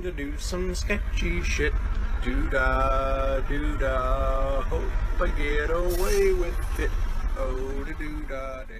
going to do some sketchy shit. Doo-dah, doo-dah, hope I get away with it. Oh, doo-dah, day.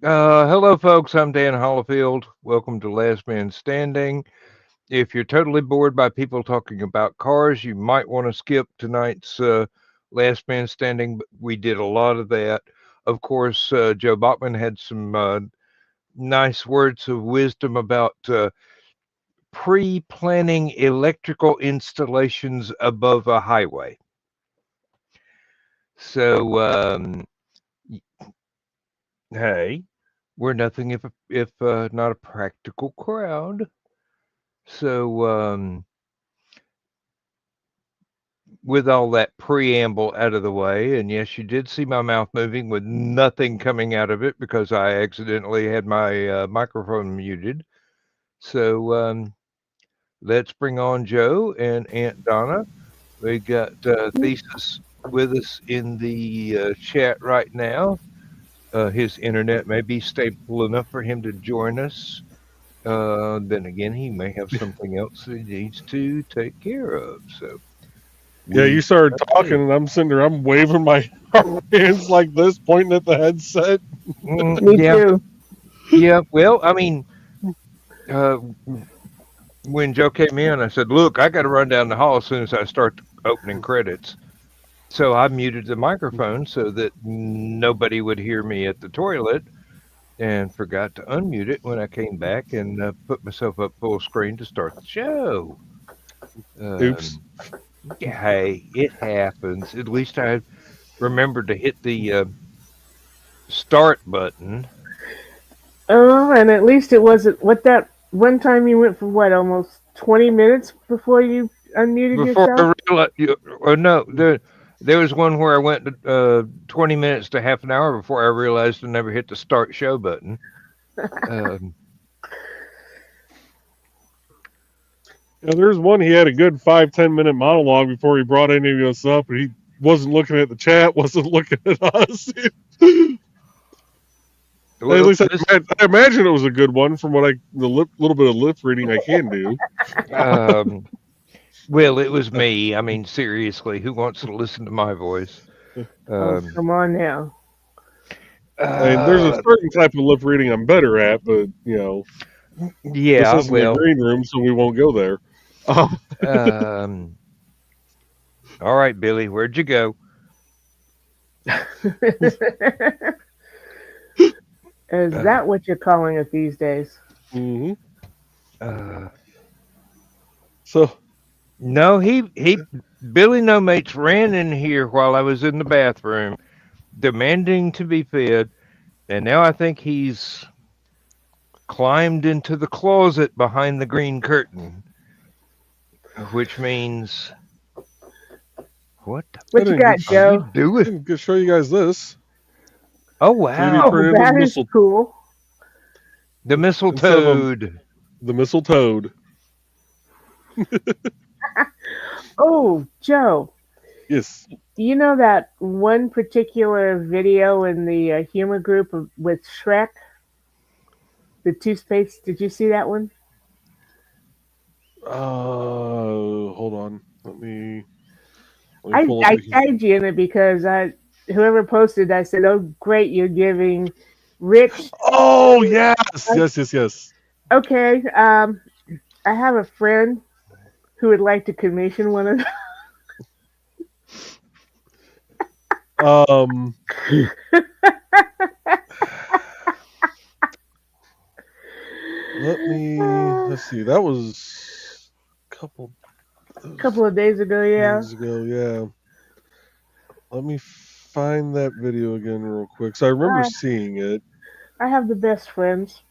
Hello, folks. I'm Dan Hollifield. Welcome to Last Man Standing. If you're totally bored by people talking about cars, you might want to skip tonight's Last Man Standing. But we did a lot of that. Of course, Joe Bachman had some nice words of wisdom about pre-planning electrical installations above a highway. So, hey. We're nothing if not a practical crowd. So, with all that preamble out of the way, and yes, you did see my mouth moving with nothing coming out of it because I accidentally had my microphone muted. So, let's bring on Joe and Aunt Donna. We got Thesis with us in the chat right now. His internet may be stable enough for him to join us. Then again, he may have something else that he needs to take care of. So, yeah, you started talking, and I'm sitting there, I'm waving my hands like this, pointing at the headset. Me too. Yeah, well, I mean, when Joe came in, I said, "Look, I got to run down the hall as soon as I start opening credits." So I muted the microphone so that nobody would hear me at the toilet, and forgot to unmute it when I came back and put myself up full screen to start the show. Oops. Hey, it happens. At least I remembered to hit the start button. Oh, and at least it wasn't what that one time you went for what, almost 20 minutes before you unmuted Before yourself? I realized, no, there was one where I went 20 minutes to half an hour before I realized I never hit the start show button. Yeah, there's one he had a good 5-10 minute monologue before he brought any of us up, and he wasn't looking at the chat, wasn't looking at us. At least I imagine it was a good one from what little bit of lip reading I can do. Well, it was me. I mean, seriously, who wants to listen to my voice? Oh, come on now. I mean, there's a certain type of lip reading I'm better at, but yeah, this isn't the green room, so we won't go there. All right, Billy, where'd you go? Is that what you're calling it these days? Mm-hmm. So no, Billy No Mates ran in here while I was in the bathroom, demanding to be fed, and now I think he's climbed into the closet behind the green curtain, which means what you got, Joe? You doing? I can show you guys this. Oh wow! That is cool. The mistletoe. The mistletoe. Oh, Joe. Yes. You know that one particular video in the humor group with Shrek? The toothpaste. Did you see that one? Hold on. Let me I tagged you in it because whoever posted, I said, "Oh, great, you're giving Rich." Oh yes. Okay. I have a friend who would like to commission one of them. Let's see. That was a couple of days ago, yeah. Let me find that video again real quick. So I remember seeing it. I have the best friends.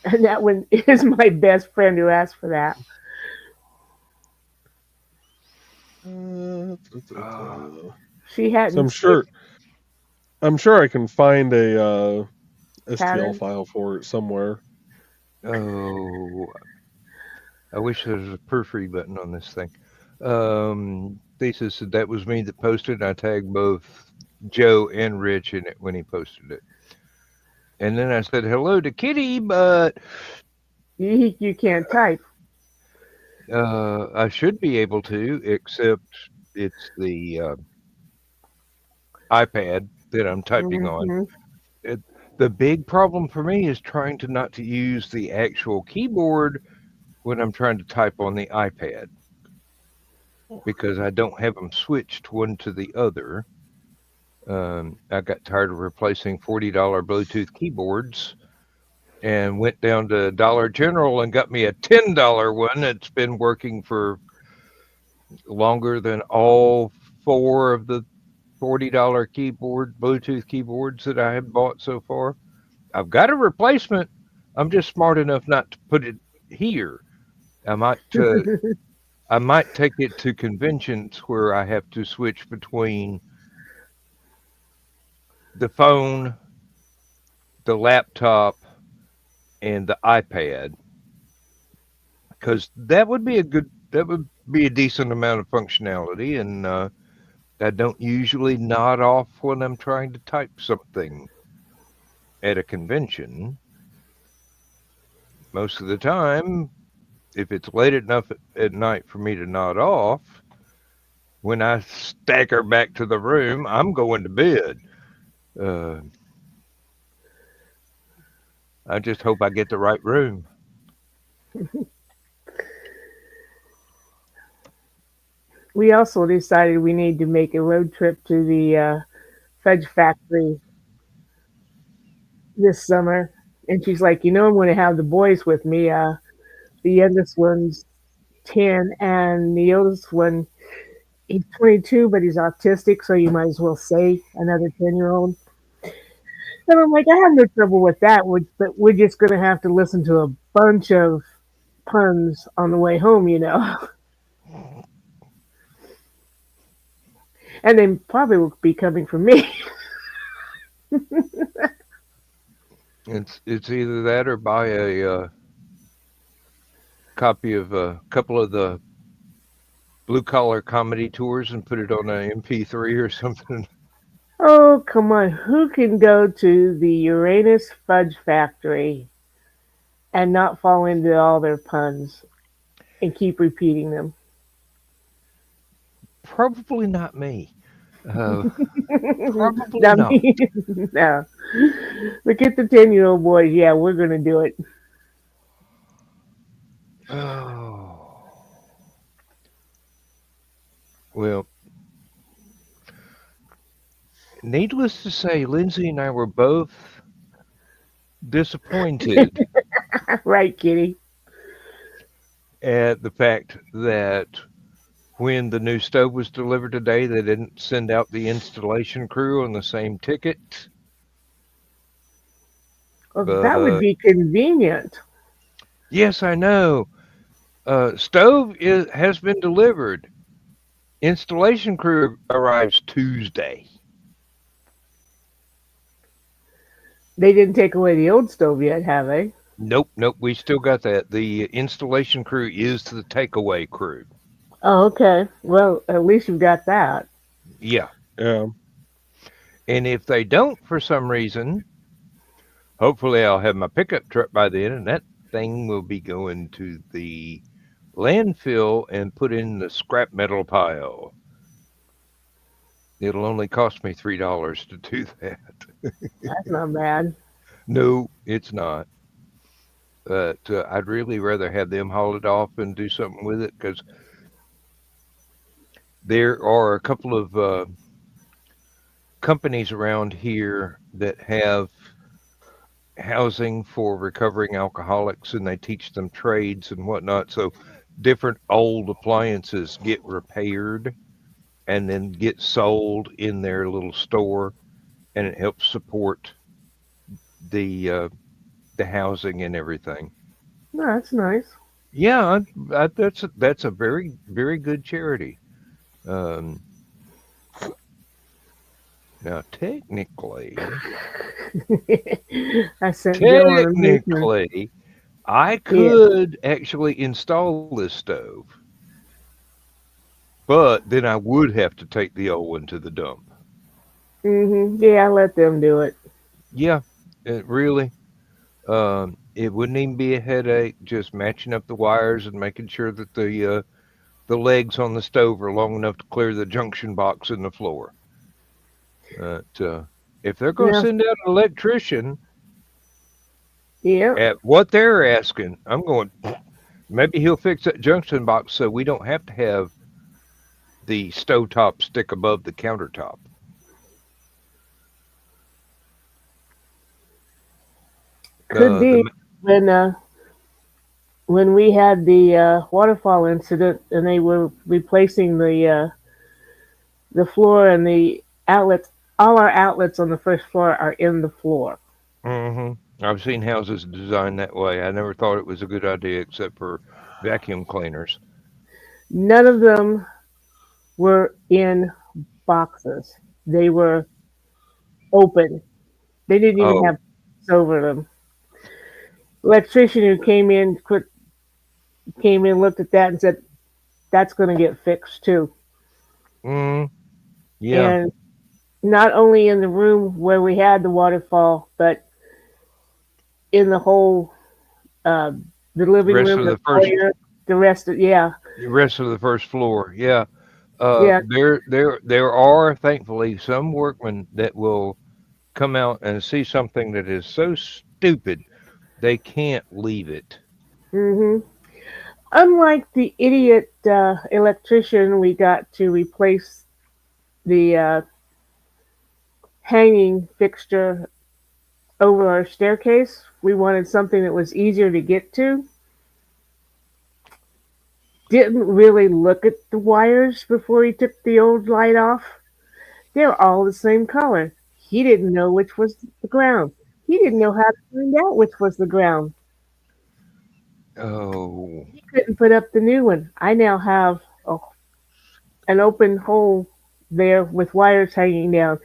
And that one is my best friend who asked for that. She hadn't. So I'm sure I can find a STL file for it somewhere. Oh, I wish there was a proofread button on this thing. Thesis said that was me that posted, and I tagged both Joe and Rich in it when he posted it. And then I said hello to Kitty, but you can't type. I should be able to, except it's the iPad that I'm typing on. The big problem for me is trying not to use the actual keyboard when I'm trying to type on the iPad, because I don't have them switched one to the other. I got tired of replacing $40 Bluetooth keyboards and went down to Dollar General and got me a $10 one that's been working for longer than all 4 of the $40 Bluetooth keyboards that I have bought so far. I've got a replacement. I'm just smart enough not to put it here. I might take it to conventions where I have to switch between the phone, the laptop, and the iPad, because that would be a decent amount of functionality, and I don't usually nod off when I'm trying to type something at a convention. Most of the time, if it's late enough at night for me to nod off, when I stagger back to the room, I'm going to bed. I just hope I get the right room. We also decided we need to make a road trip to the Fudge Factory this summer. And she's like, I'm going to have the boys with me. The youngest one's 10, and the oldest one, he's 22, but he's autistic, so you might as well say another 10-year-old. And I'm like, I have no trouble with that, but we're just going to have to listen to a bunch of puns on the way home, And they probably will be coming from me. It's either that or buy a copy of a couple of the blue collar comedy tours and put it on an MP3 or something. Oh, come on. Who can go to the Uranus Fudge Factory and not fall into all their puns and keep repeating them? Probably not me. Uh, Probably I not. mean, no. Look at the 10-year-old boys. Yeah, we're going to do it. Oh, well, needless to say, Lindsay and I were both disappointed Right, Kitty? at the fact that when the new stove was delivered today, they didn't send out the installation crew on the same ticket. Well, that would But be convenient. yes, I know. Has been delivered. Installation crew arrives Tuesday. They didn't take away the old stove yet, have they? Nope, nope. We still got that. The installation crew is the takeaway crew. Oh, okay. Well, at least you've got that. Yeah. Yeah. And if they don't for some reason, hopefully I'll have my pickup truck by then and that thing will be going to the landfill and put in the scrap metal pile. It'll only cost me $3 to do that. That's not bad. No, it's not. But I'd really rather have them haul it off and do something with it because there are a couple of companies around here that have housing for recovering alcoholics and they teach them trades and whatnot. So different old appliances get repaired and then get sold in their little store and it helps support the uh, the housing and everything. No, that's nice. Yeah, that's a very very good charity. Um, Now I sent Joe on a mission. technically, I Yeah. could actually install this stove, but then I would have to take the old one to the dump. Yeah, I let them do it. Yeah, it really. It wouldn't even be a headache just matching up the wires and making sure that the legs on the stove are long enough to clear the junction box in the floor. But if they're going to Yeah. send out an electrician Yeah. at what they're asking, I'm going. Maybe he'll fix that junction box so we don't have to have the stovetop stick above the countertop. Could be The when when we had the waterfall incident and they were replacing the floor and the outlets. All our outlets on the first floor are in the floor. I've seen houses designed that way. I never thought it was a good idea except for vacuum cleaners. None of them were in boxes. They were open. They didn't even Oh, have over them. Electrician who came in, looked at that, and said, "That's going to get fixed too." mm, yeah. And not only in the room where we had the waterfall, but in the whole uh, the living Rest room, of the the first, foyer, the rest of yeah, rest of the first floor. Yeah. yeah. There are thankfully some workmen that will come out and see something that is so stupid they can't leave it. hmm Unlike the idiot electrician, we got to replace the hanging fixture over our staircase. We wanted something that was easier to get to. Didn't really look at the wires before he took the old light off. They're all the same color. He didn't know which was the ground. He didn't know how to find out which was the ground. Oh, He couldn't put up the new one. I now have an open hole there with wires hanging down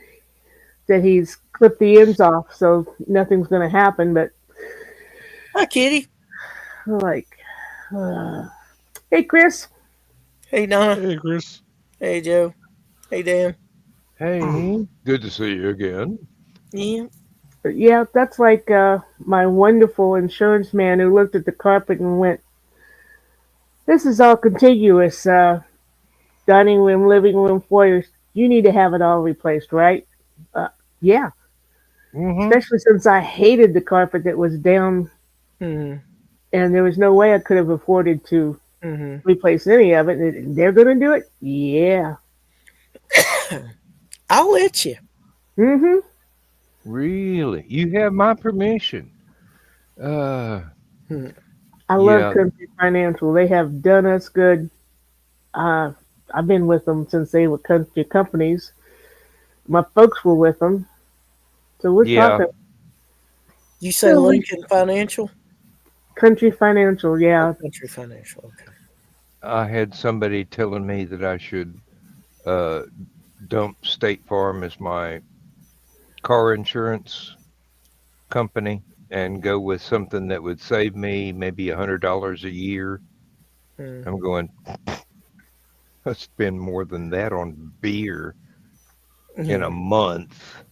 that he's clipped the ends off, so nothing's going to happen. But Hi, Kitty. like, uh, hey, Chris. Hey, Donna. Hey, Chris. Hey, Joe. Hey, Dan. Hey, good to see you again. Yeah. But yeah, that's like my wonderful insurance man who looked at the carpet and went, "This is all contiguous. Dining room, living room, foyer. You need to have it all replaced, right?" Uh, yeah, Mm-hmm. especially since I hated the carpet that was down, Mm-hmm. and there was no way I could have afforded to Mm-hmm. replace any of it. And they're going to do it? Yeah. I'll let you. Mm-hmm. Really? You have my permission. Uh, Hmm. I love yeah, Country Financial. They have done us good. Uh, I've been with them since they were country companies. My folks were with them, so we're yeah. talking. You say So we Lincoln Financial? Country Financial, Oh, yeah. Country Financial. Okay. I had somebody telling me that I should uh dump State Farm as my car insurance company and go with something that would save me maybe $100 a year. Mm. I'm going, I spend more than that on beer in a Yeah. month.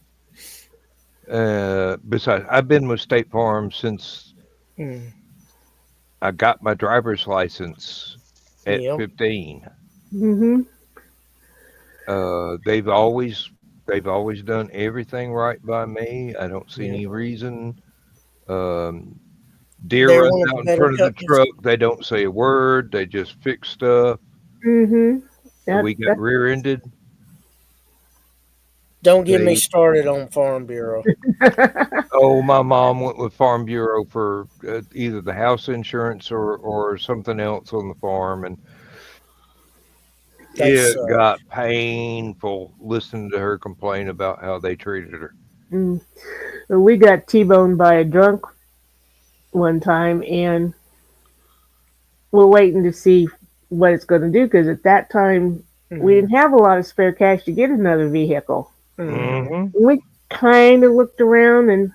Besides, I've been with State Farm since Mm. I got my driver's license at Yep. 15. Mm-hmm. Uh, they've always they've always done everything right by me. I don't see Yep. any reason. Um, deer They're runs one of the out in better front of the companies. truck. They don't say a word. They just fix stuff. Mm-hmm. That We got that rear-ended. Don't get me They started on Farm Bureau. Oh, my mom went with Farm Bureau for either the house insurance or something else on the farm, and They it suck. got painful listening to her complain about how they treated her. mm. We got T-boned by a drunk one time, and we're waiting to see what it's going to do because at that time we Mm-hmm. didn't have a lot of spare cash to get another vehicle. Mm-hmm. Mhm. We kind of looked around, and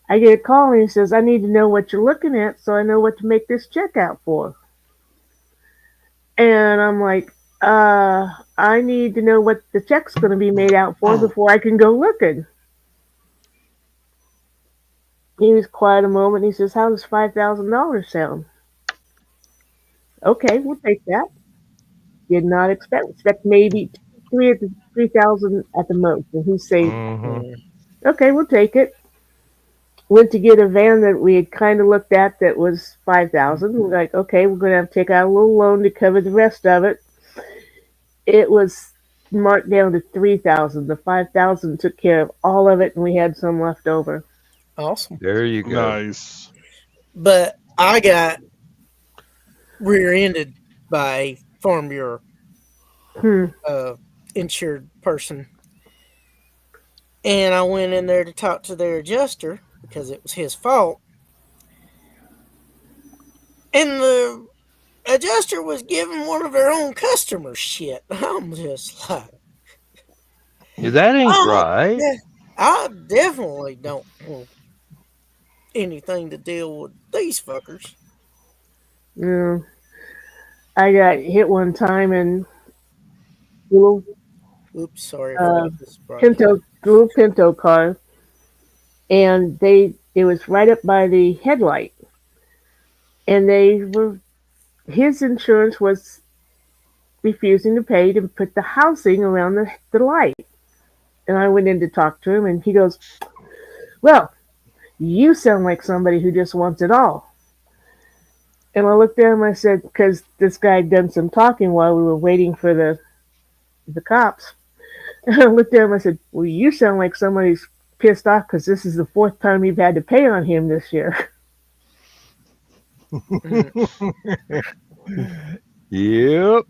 I get a call, and he says, "I need to know what you're looking at so I know what to make this check out for." And I'm like, I need to know what the check's going to be made out for before I can go looking. He was quiet a moment. He says, "How does $5,000 sound?" "Okay, we'll take that." Did not expect maybe 3,000 at the most. And he say, Mhm. "Okay, we'll take it." Went to get a van that we had kind of looked at that was 5,000. We're like, "Okay, we're going to have to take out a little loan to cover the rest of it." It was marked down to 3,000. The 5,000 took care of all of it, and we had some left over. Awesome. There you go. Nice. But I got rear-ended by a Farm Bureau Hmm. uh, insured person, and I went in there to talk to their adjuster because it was his fault, and the adjuster was giving one of their own customers shit. I'm just like, Yeah, that ain't oh, right. yeah, I definitely don't want anything to deal with these fuckers. Yeah. I got hit one time in a little Oops, sorry, I uh, forgot this is broadcast. Little Pinto car, and it was right up by the headlight, and they were his insurance was refusing to pay to put the housing around the light. And I went in to talk to him, and he goes, "Well, you sound like somebody who just wants it all." And I looked at him, I said, because this guy had done some talking while we were waiting for the cops. And I looked at him, I said, "Well, you sound like somebody's pissed off because this is the fourth time you've had to pay on him this year." Mm, Yep.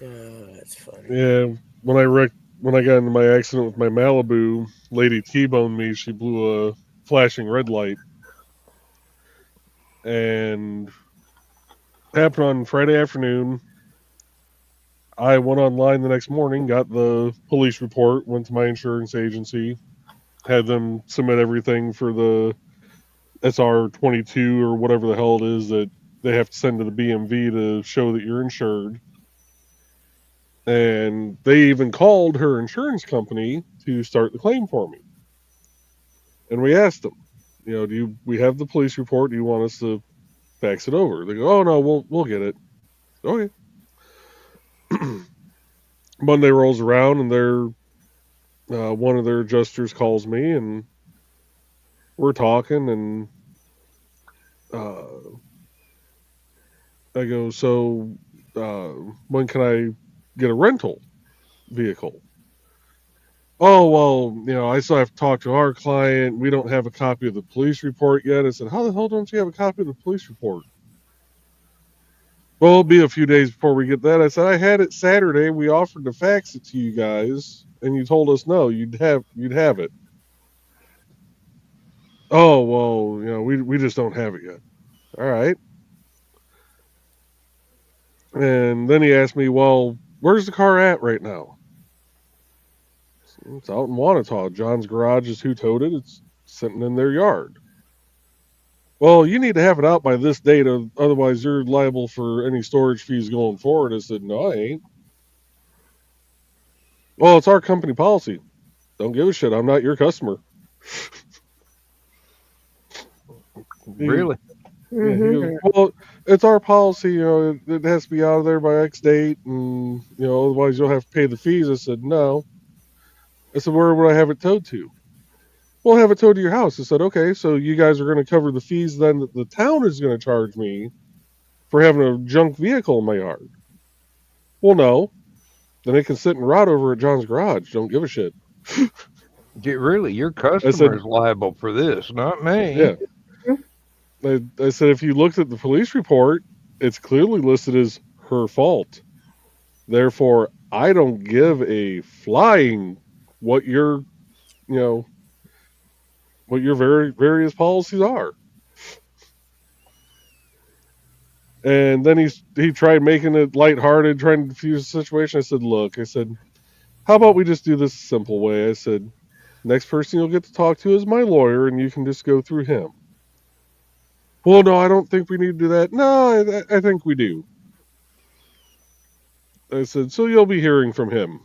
that's funny. Yeah, when I got into my accident with my Malibu, lady T-boned me. She blew a flashing red light, and happened on Friday afternoon. I went online the next morning, got the police report, went to my insurance agency, had them submit everything for the SR22 or whatever the hell it is that they have to send to the BMV to show that you're insured. And they even called her insurance company to start the claim for me. And we asked them, we have the police report? Do you want us to fax it over? They go, oh no, we'll get it. Okay. Monday rolls around and one of their adjusters calls me and we're talking and I go, so when can I get a rental vehicle? Oh, well, I still have to talk to our client. We don't have a copy of the police report yet. I said, how the hell don't you have a copy of the police report? Well, it'll be a few days before we get that. I said, I had it Saturday. We offered to fax it to you guys, and you told us no, you'd have it. Oh, well, we just don't have it yet. All right. And then he asked me, well, where's the car at right now? It's out in Wanata. John's garage is who towed it. It's sitting in their yard. Well, you need to have it out by this date, otherwise you're liable for any storage fees going forward. I said, no, I ain't. Well, it's our company policy. Don't give a shit. I'm not your customer. Really? Yeah, he goes, well, it's our policy. It has to be out of there by X date, and otherwise you'll have to pay the fees. I said, no. I said, where would I have it towed to? We'll have it towed to your house. I said, okay, so you guys are going to cover the fees then that the town is going to charge me for having a junk vehicle in my yard. Well, no. Then it can sit and rot over at John's garage. Don't give a shit. Really, your customer is liable for this, not me. Yeah. I said, if you looked at the police report, it's clearly listed as her fault. Therefore, I don't give a flying what your various policies are. And then he tried making it lighthearted, trying to diffuse the situation. I said, look, how about we just do this a simple way? I said, next person you'll get to talk to is my lawyer, and you can just go through him. Well, no, I don't think we need to do that. No, I think we do. I said, so you'll be hearing from him.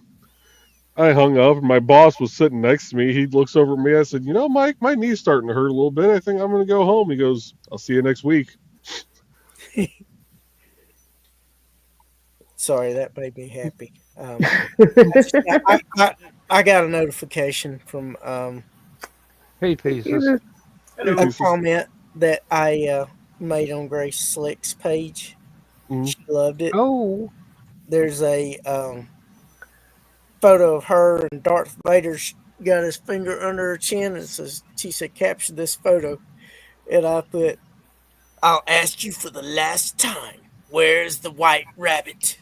I hung up, and my boss was sitting next to me. He looks over at me. I said, Mike, my knee's starting to hurt a little bit. I think I'm going to go home. He goes, I'll see you next week. Sorry, that made me happy. I got a notification from Hey, Thesis. a comment that I made on Grace Slick's page. She loved it. Oh. There's a photo of her and Darth Vader's got his finger under her chin and she said, capture this photo. And I put, I'll ask you for the last time, where's the white rabbit?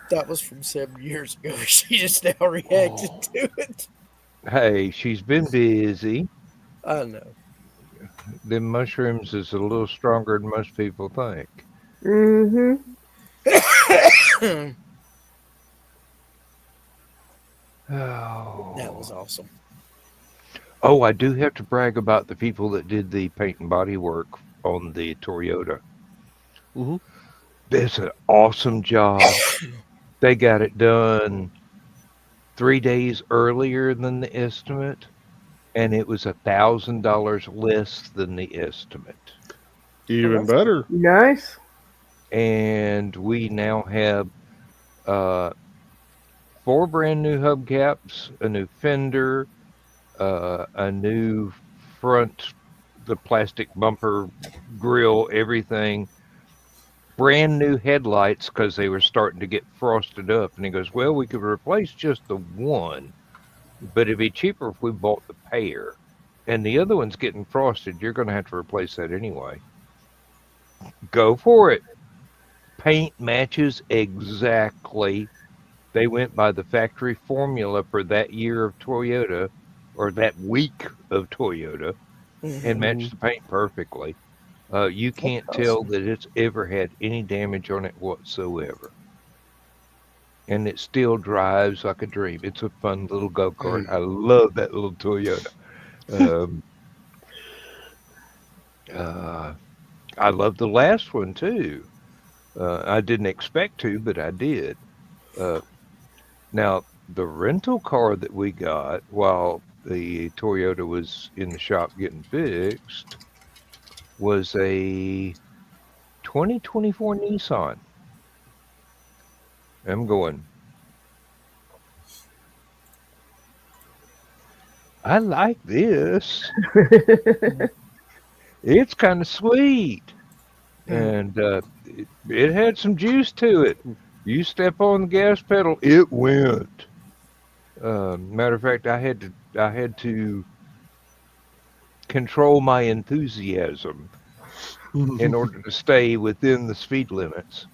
That was from 7 years ago. She just now reacted to it. Hey, she's been busy. I know. Them mushrooms is a little stronger than most people think. Mm-hmm. Oh. That was awesome. Oh, I do have to brag about the people that did the paint and body work on the Toyota. Mm-hmm. That's an awesome job. They got it done 3 days earlier than the estimate, and it was $1,000 less than the estimate. Even better. Nice. And we now have 4 brand new hubcaps, a new fender, a new front, the plastic bumper, grill, everything. Brand new headlights because they were starting to get frosted up. And he goes, well, we could replace just the one, but it'd be cheaper if we bought the pair. And the other one's getting frosted. You're going to have to replace that anyway. Go for it. Paint matches exactly. They went by the factory formula for that year of Toyota, or that week of Toyota, and matched the paint perfectly. You can't tell that it's ever had any damage on it whatsoever. And it still drives like a dream. It's a fun little go-kart. I love that little Toyota. I love the last one too. I didn't expect to, but I did. Uh, Now, the rental car that we got while the Toyota was in the shop getting fixed was a 2024 Nissan. I'm going, I like this. It's kind of sweet. And it had some juice to it. You step on the gas pedal, it went. Matter of fact, I had to control my enthusiasm in order to stay within the speed limits.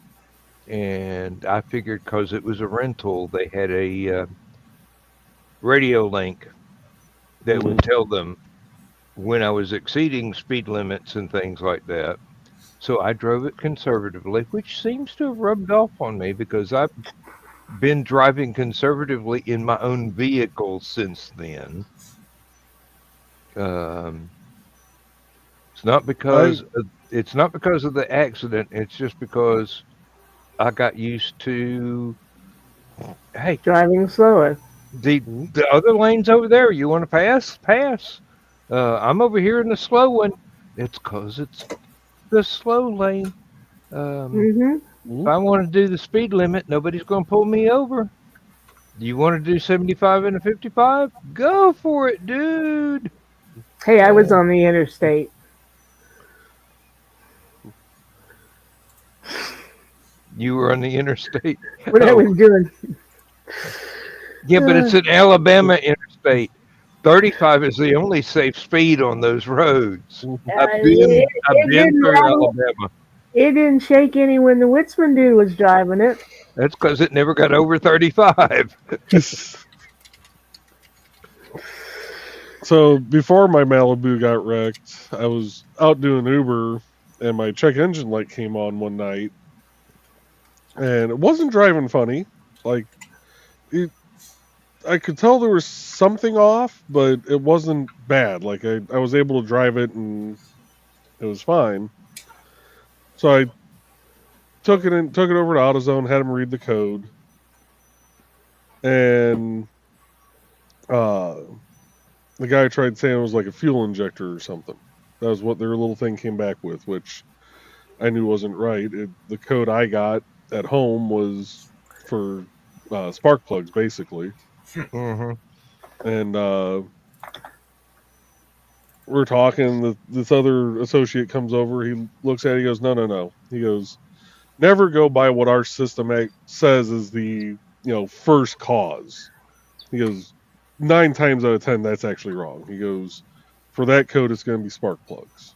And I figured because it was a rental, they had a radio link that would tell them when I was exceeding speed limits and things like that. So I drove it conservatively, which seems to have rubbed off on me because I've been driving conservatively in my own vehicle since then. Um, it's not because it's not because of the accident. It's just because I got used to, hey, Driving slower. the other lane's over there. You want to pass? Pass. I'm over here in the slow one. It's because it's the slow lane. Hmm If I want to do the speed limit, nobody's going to pull me over. Do you want to do 75 and a 55? Go for it, dude. Hey, I was on the interstate. You were on the interstate. What I was doing. Yeah, but it's an Alabama interstate. 35 is the only safe speed on those roads. I've been through Alabama. It didn't shake any when the Witzman dude was driving it. That's because it never got over 35. So before my Malibu got wrecked, I was out doing Uber, and my check engine light came on one night, and it wasn't driving funny. Like, I could tell there was something off, but it wasn't bad. Like I was able to drive it, and it was fine. So I took it over to AutoZone, had him read the code, and the guy tried saying it was like a fuel injector or something. That was what their little thing came back with, which I knew wasn't right. The code I got at home was for spark plugs, basically. Mm-hmm. And we're talking. This other associate comes over. He looks at it. He goes, no. He goes, never go by what our system says is the first cause. He goes, 9 times out of 10, that's actually wrong. He goes, for that code, it's going to be spark plugs.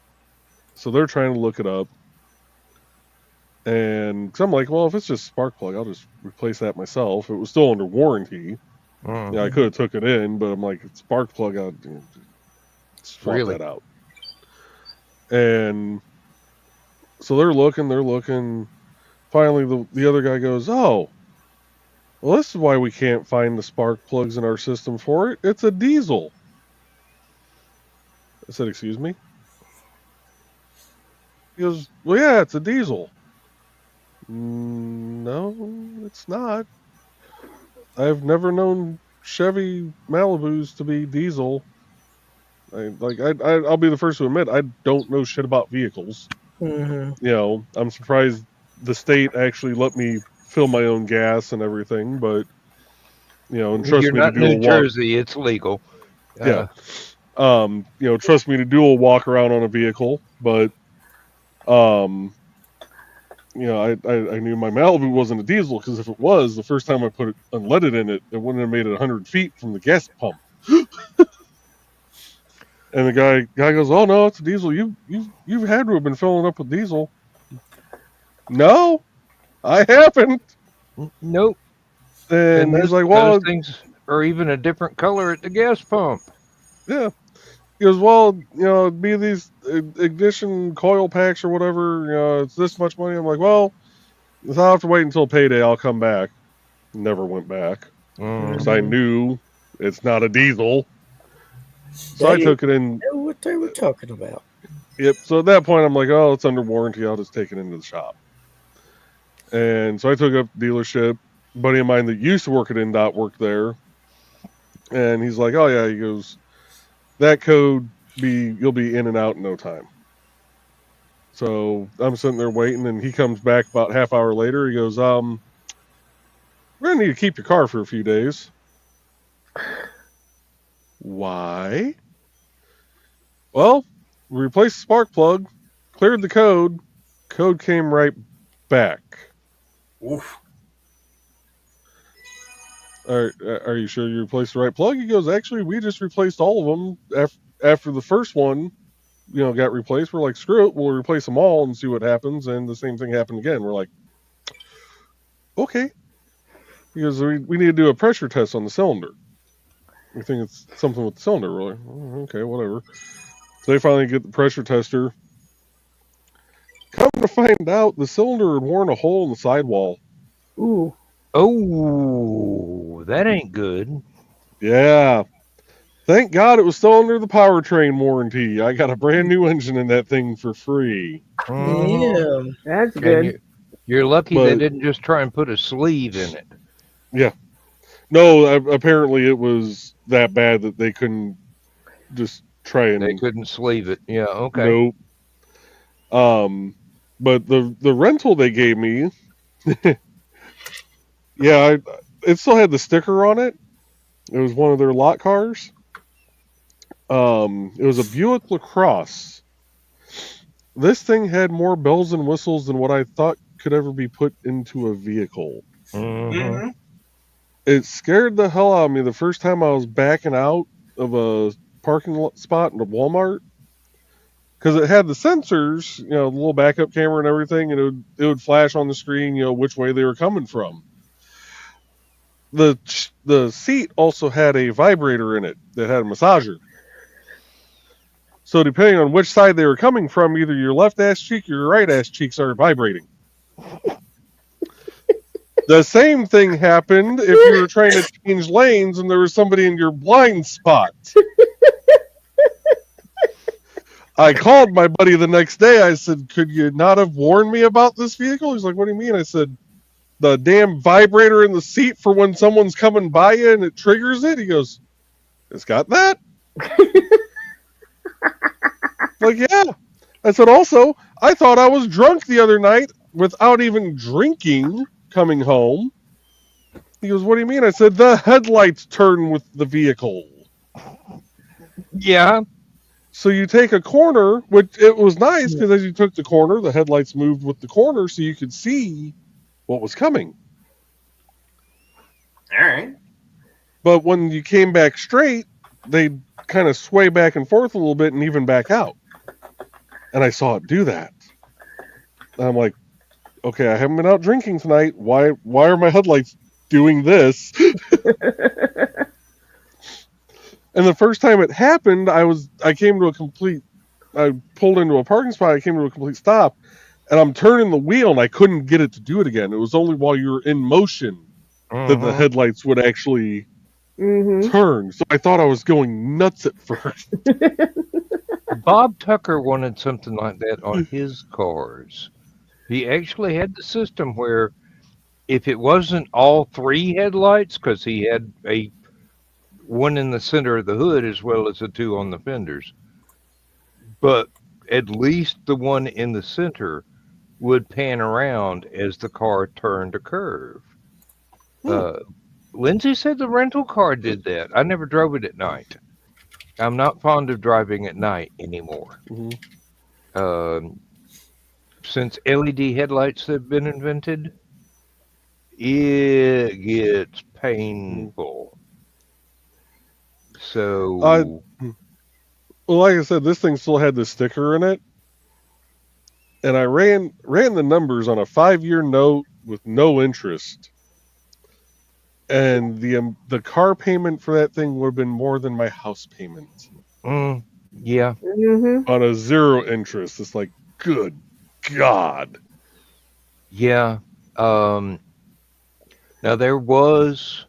So they're trying to look it up. And cause I'm like, well, if it's just spark plug, I'll just replace that myself. It was still under warranty. Mm-hmm. Yeah, I could have took it in, but I'm like, spark plug, I'll swap that out. And so they're looking. Finally, the other guy goes, oh, well, this is why we can't find the spark plugs in our system for it. It's a diesel. I said, excuse me? He goes, well, yeah, it's a diesel. No, it's not. I've never known Chevy Malibus to be diesel. I'll be the first to admit, I don't know shit about vehicles. Mm-hmm. I'm surprised the state actually let me fill my own gas and everything, but and trust You're me not to do New Jersey, it's legal. Yeah. Trust me to do a walk around on a vehicle, but I knew my Malibu wasn't a diesel, because if it was, the first time I put unleaded in it, it wouldn't have made it 100 feet from the gas pump. And the guy goes, "Oh no, it's a diesel. You've had to have been filling up with diesel." No, I haven't. Nope. And he's like, "Well, those things are even a different color at the gas pump." Yeah. He goes, "Well, it'd be these ignition coil packs or whatever. It's this much money." I'm like, "Well, if I'll have to wait until payday, I'll come back." Never went back because I knew it's not a diesel. So I took it in. Know what they were talking about. Yep. So at that point, I'm like, oh, it's under warranty. I'll just take it into the shop. And so I took it up to the dealership. A buddy of mine that used to work at INDOT worked there. And he's like, oh, yeah. He goes, that code, you'll be in and out in no time. So I'm sitting there waiting, and he comes back about half hour later. He goes, we're going to need to keep your car for a few days. Why? Well, we replaced the spark plug, cleared the code came right back. Oof. Are you sure you replaced the right plug? He goes, actually, we just replaced all of them after the first one, got replaced. We're like, screw it, we'll replace them all and see what happens. And the same thing happened again. We're like, okay. He goes, we need to do a pressure test on the cylinder. We think it's something with the cylinder. We're like, oh, okay, whatever. So they finally get the pressure tester. Come to find out, the cylinder had worn a hole in the sidewall. Ooh. Oh, that ain't good. Yeah. Thank God it was still under the powertrain warranty. I got a brand new engine in that thing for free. Mhm. Yeah. That's And good. you're lucky they But- didn't just try and put a sleeve in it. Yeah. No, apparently it was that bad that they couldn't just try and... They couldn't sleeve it. Yeah, okay. Nope. But the rental they gave me... yeah, it still had the sticker on it. It was one of their lot cars. It was a Buick LaCrosse. This thing had more bells and whistles than what I thought could ever be put into a vehicle. Mhm. Mm-hmm. It scared the hell out of me the first time I was backing out of a parking spot in a Walmart, because it had the sensors, the little backup camera and everything, and it would flash on the screen, which way they were coming from. The seat also had a vibrator in it that had a massager. So depending on which side they were coming from, either your left ass cheek or your right ass cheek started vibrating. The same thing happened if you were trying to change lanes and there was somebody in your blind spot. I called my buddy the next day. I said, could you not have warned me about this vehicle? He's like, what do you mean? I said, the damn vibrator in the seat for when someone's coming by you and it triggers it? He goes, it's got that? Like, yeah. I said, also, I thought I was drunk the other night without even drinking coming home. He goes, what do you mean? I said, the headlights turn with the vehicle. Yeah. So you take a corner, which it was nice because as you took the corner, the headlights moved with the corner so you could see what was coming. All right. But when you came back straight, they kind of sway back and forth a little bit and even back out. And I saw it do that. And I'm like, okay, I haven't been out drinking tonight. Why are my headlights doing this? And the first time it happened, I pulled into a parking spot, I came to a complete stop, and I'm turning the wheel and I couldn't get it to do it again. It was only while you were in motion that the headlights would actually turn. So I thought I was going nuts at first. Bob Tucker wanted something like that on his cars. He actually had the system where if it wasn't all three headlights, because he had a one in the center of the hood as well as the two on the fenders, but at least the one in the center would pan around as the car turned a curve. Lindsay said the rental car did that. I never drove it at night. I'm not fond of driving at night anymore. Since LED headlights have been invented, it gets painful. So, Well, like I said, this thing still had the sticker in it. And I ran the numbers on a 5-year note with no interest. And the car payment for that thing would have been more than my house payment. yeah. On a 0 interest. It's like, good God. Yeah. Now there was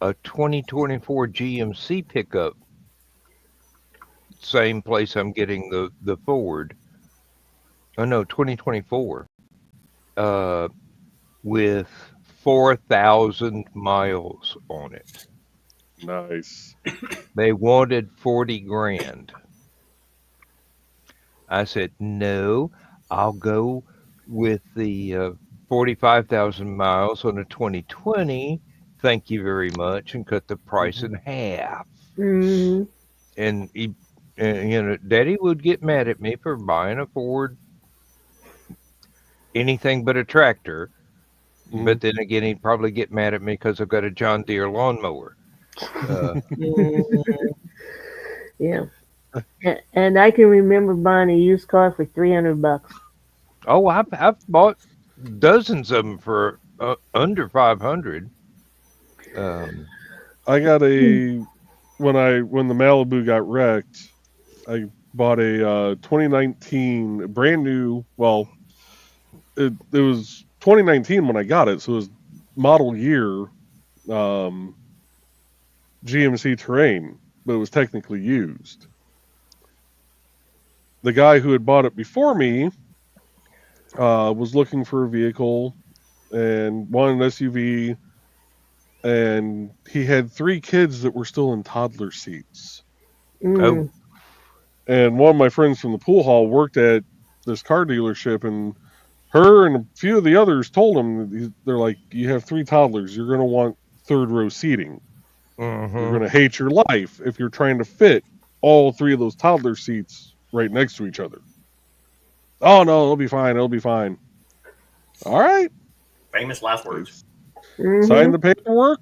a 2024 GMC pickup same place I'm getting the Ford. Oh no, 2024. With 4,000 miles on it. Nice. They wanted 40 grand. I said, no, I'll go with the 45,000 miles on a 2020. Thank you very much, and cut the price in half. Mhm. And Daddy would get mad at me for buying a Ford, anything but a tractor. But then again, he'd probably get mad at me because I've got a John Deere lawnmower. Yeah. And I can remember buying a used car for $300. Oh, I've bought dozens of them for under 500. I got a when the Malibu got wrecked, I bought a 2019 brand new. Well, it was 2019 when I got it, so it was model year GMC Terrain, but it was technically used. The guy who had bought it before me was looking for a vehicle and wanted an SUV, and he had 3 kids that were still in toddler seats. Oh, And one of my friends from the pool hall worked at this car dealership, and her and a few of the others told him, they're like, you have 3 toddlers, you're going to want third row seating. You're going to hate your life if you're trying to fit all 3 of those toddler seats right next to each other. Oh no, it'll be fine. It'll be fine. All right. Famous last words. Signed the paperwork.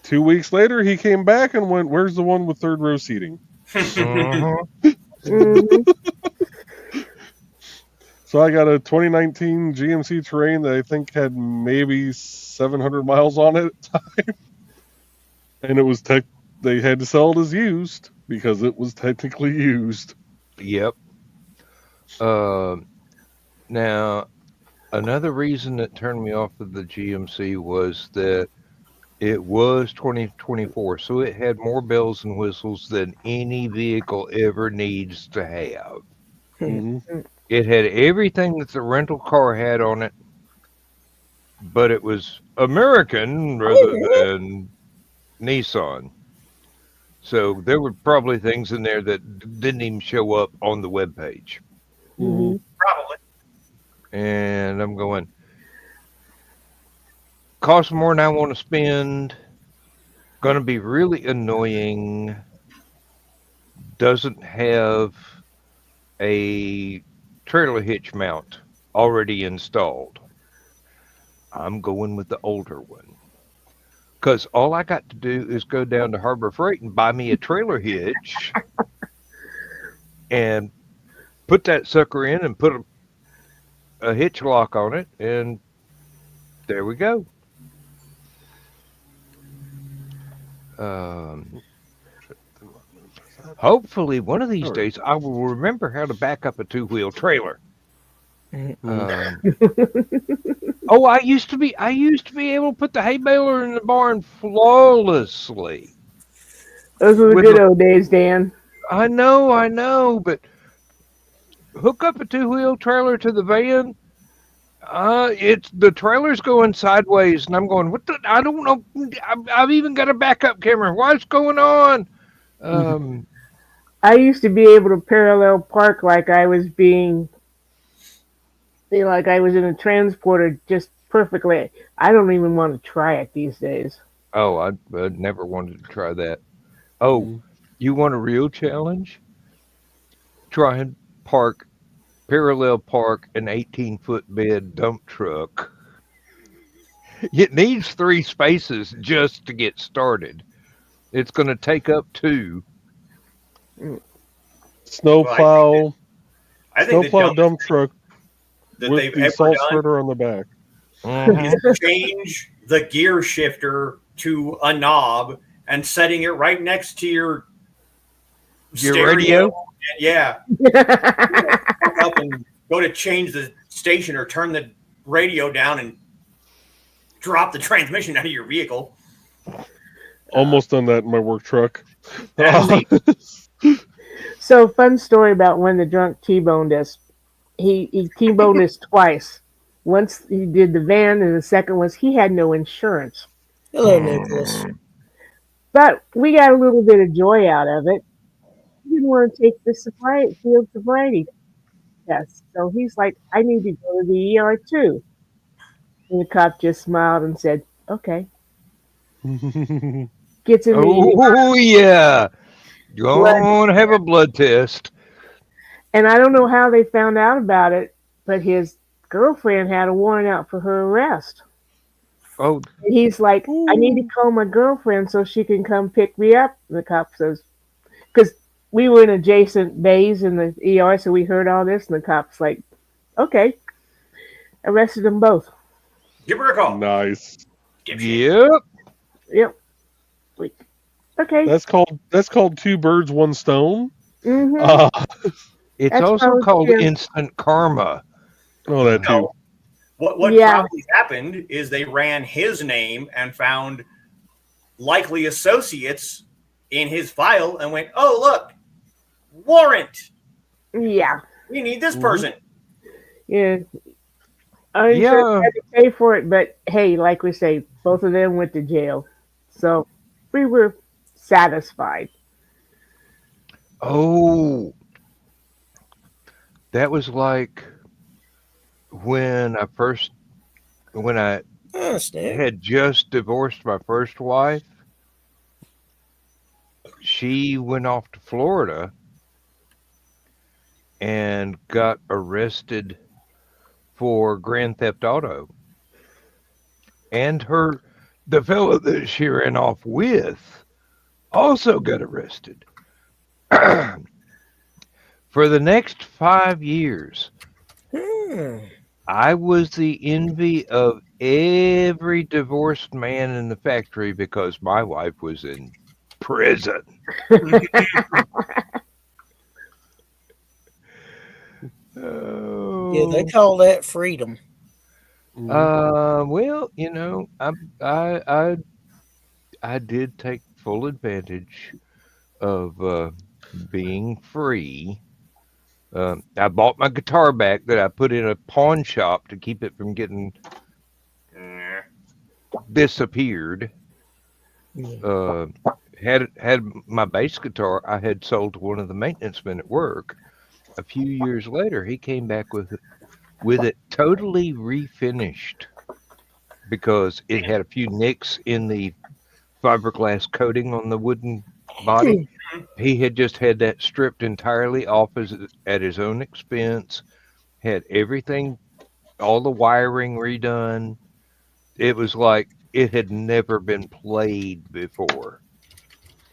2 weeks later, he came back and went, "Where's the one with third row seating?" So I got a 2019 GMC Terrain that I think had maybe 700 miles on it at the time, and it was they had to sell it as used because it was technically used. Yep. Now, another reason that turned me off of the GMC was that it was 2024, so it had more bells and whistles than any vehicle ever needs to have. It had everything that the rental car had on it, but it was American rather than Nissan. So there were probably things in there that didn't even show up on the webpage. Probably. And I'm going, costs more than I want to spend, going to be really annoying, doesn't have a trailer hitch mount already installed. I'm going with the older one. Because all I got to do is go down to Harbor Freight and buy me a trailer hitch and put that sucker in and put a hitch lock on it, and there we go. Hopefully, one of these days, I will remember how to back up a 2-wheel trailer. Oh, I used to be able to put the hay baler in the barn flawlessly. Those were the good old days, Dan. I know, but hook up a 2-wheel trailer to the van. It's the trailer's going sideways, and I'm going, what the? I don't know. I've even got a backup camera. What's going on? I used to be able to parallel park like I was in a transporter just perfectly. I don't even want to try it these days. Oh, I never wanted to try that. Oh, you want a real challenge? Try and parallel park an 18-foot bed dump truck. It needs 3 spaces just to get started. It's going to take up 2. Snowplow the dump truck that with they've the ever salt done spreader on the back. is change the gear shifter to a knob and setting it right next to your radio. Yeah. Up and go to change the station or turn the radio down and drop the transmission out of your vehicle. Almost done that in my work truck. So, fun story about when the drunk T-boned us. He T-boned us twice. Once he did the van, and the second was he had no insurance. Hello, Nicholas. But we got a little bit of joy out of it. He didn't want to take the field sobriety test. So he's like, I need to go to the ER too. And the cop just smiled and said, okay. Gets in the ER. Oh yeah, you Blood. want to have a blood test? And I don't know how they found out about it, but his girlfriend had a warrant out for her arrest. Oh, And he's like, I need to call my girlfriend so she can come pick me up. And the cop says, because we were in adjacent bays in the ER, so we heard all this. And the cop's like, okay. Arrested them both. Give her a call. Nice. yep. Yep. Like, okay. That's called two birds, one stone. Mm-hmm. It's That's also probably called true. instant karma. Oh, that too. No. What Yeah. probably happened is they ran his name and found likely associates in his file and went, oh, look, warrant. Yeah. We need this person. Yeah. I'm sure had to pay for it, but hey, like we say, both of them went to jail. So we were satisfied. Oh, that was like when I had just divorced my first wife. She went off to Florida and got arrested for Grand Theft Auto. And the fellow that she ran off with also got arrested. For the next 5 years, I was the envy of every divorced man in the factory because my wife was in prison. Yeah, they call that freedom. Well, you know, I did take full advantage of being free. I bought my guitar back that I put in a pawn shop to keep it from getting disappeared. Had my bass guitar I had sold to one of the maintenance men at work. A few years later, he came back with it totally refinished because it had a few nicks in the fiberglass coating on the wooden body. He had just had that stripped entirely off at his own expense, had everything, all the wiring redone. It was like it had never been played before.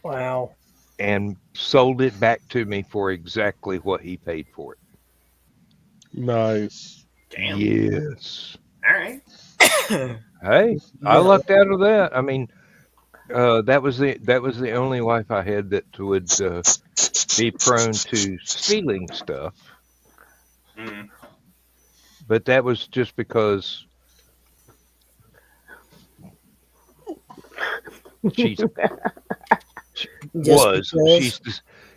Wow. And sold it back to me for exactly what he paid for it. Nice. Damn. Yes. All right. Hey, I lucked out of that. I mean, that was the only wife I had that would be prone to stealing stuff. But that was just because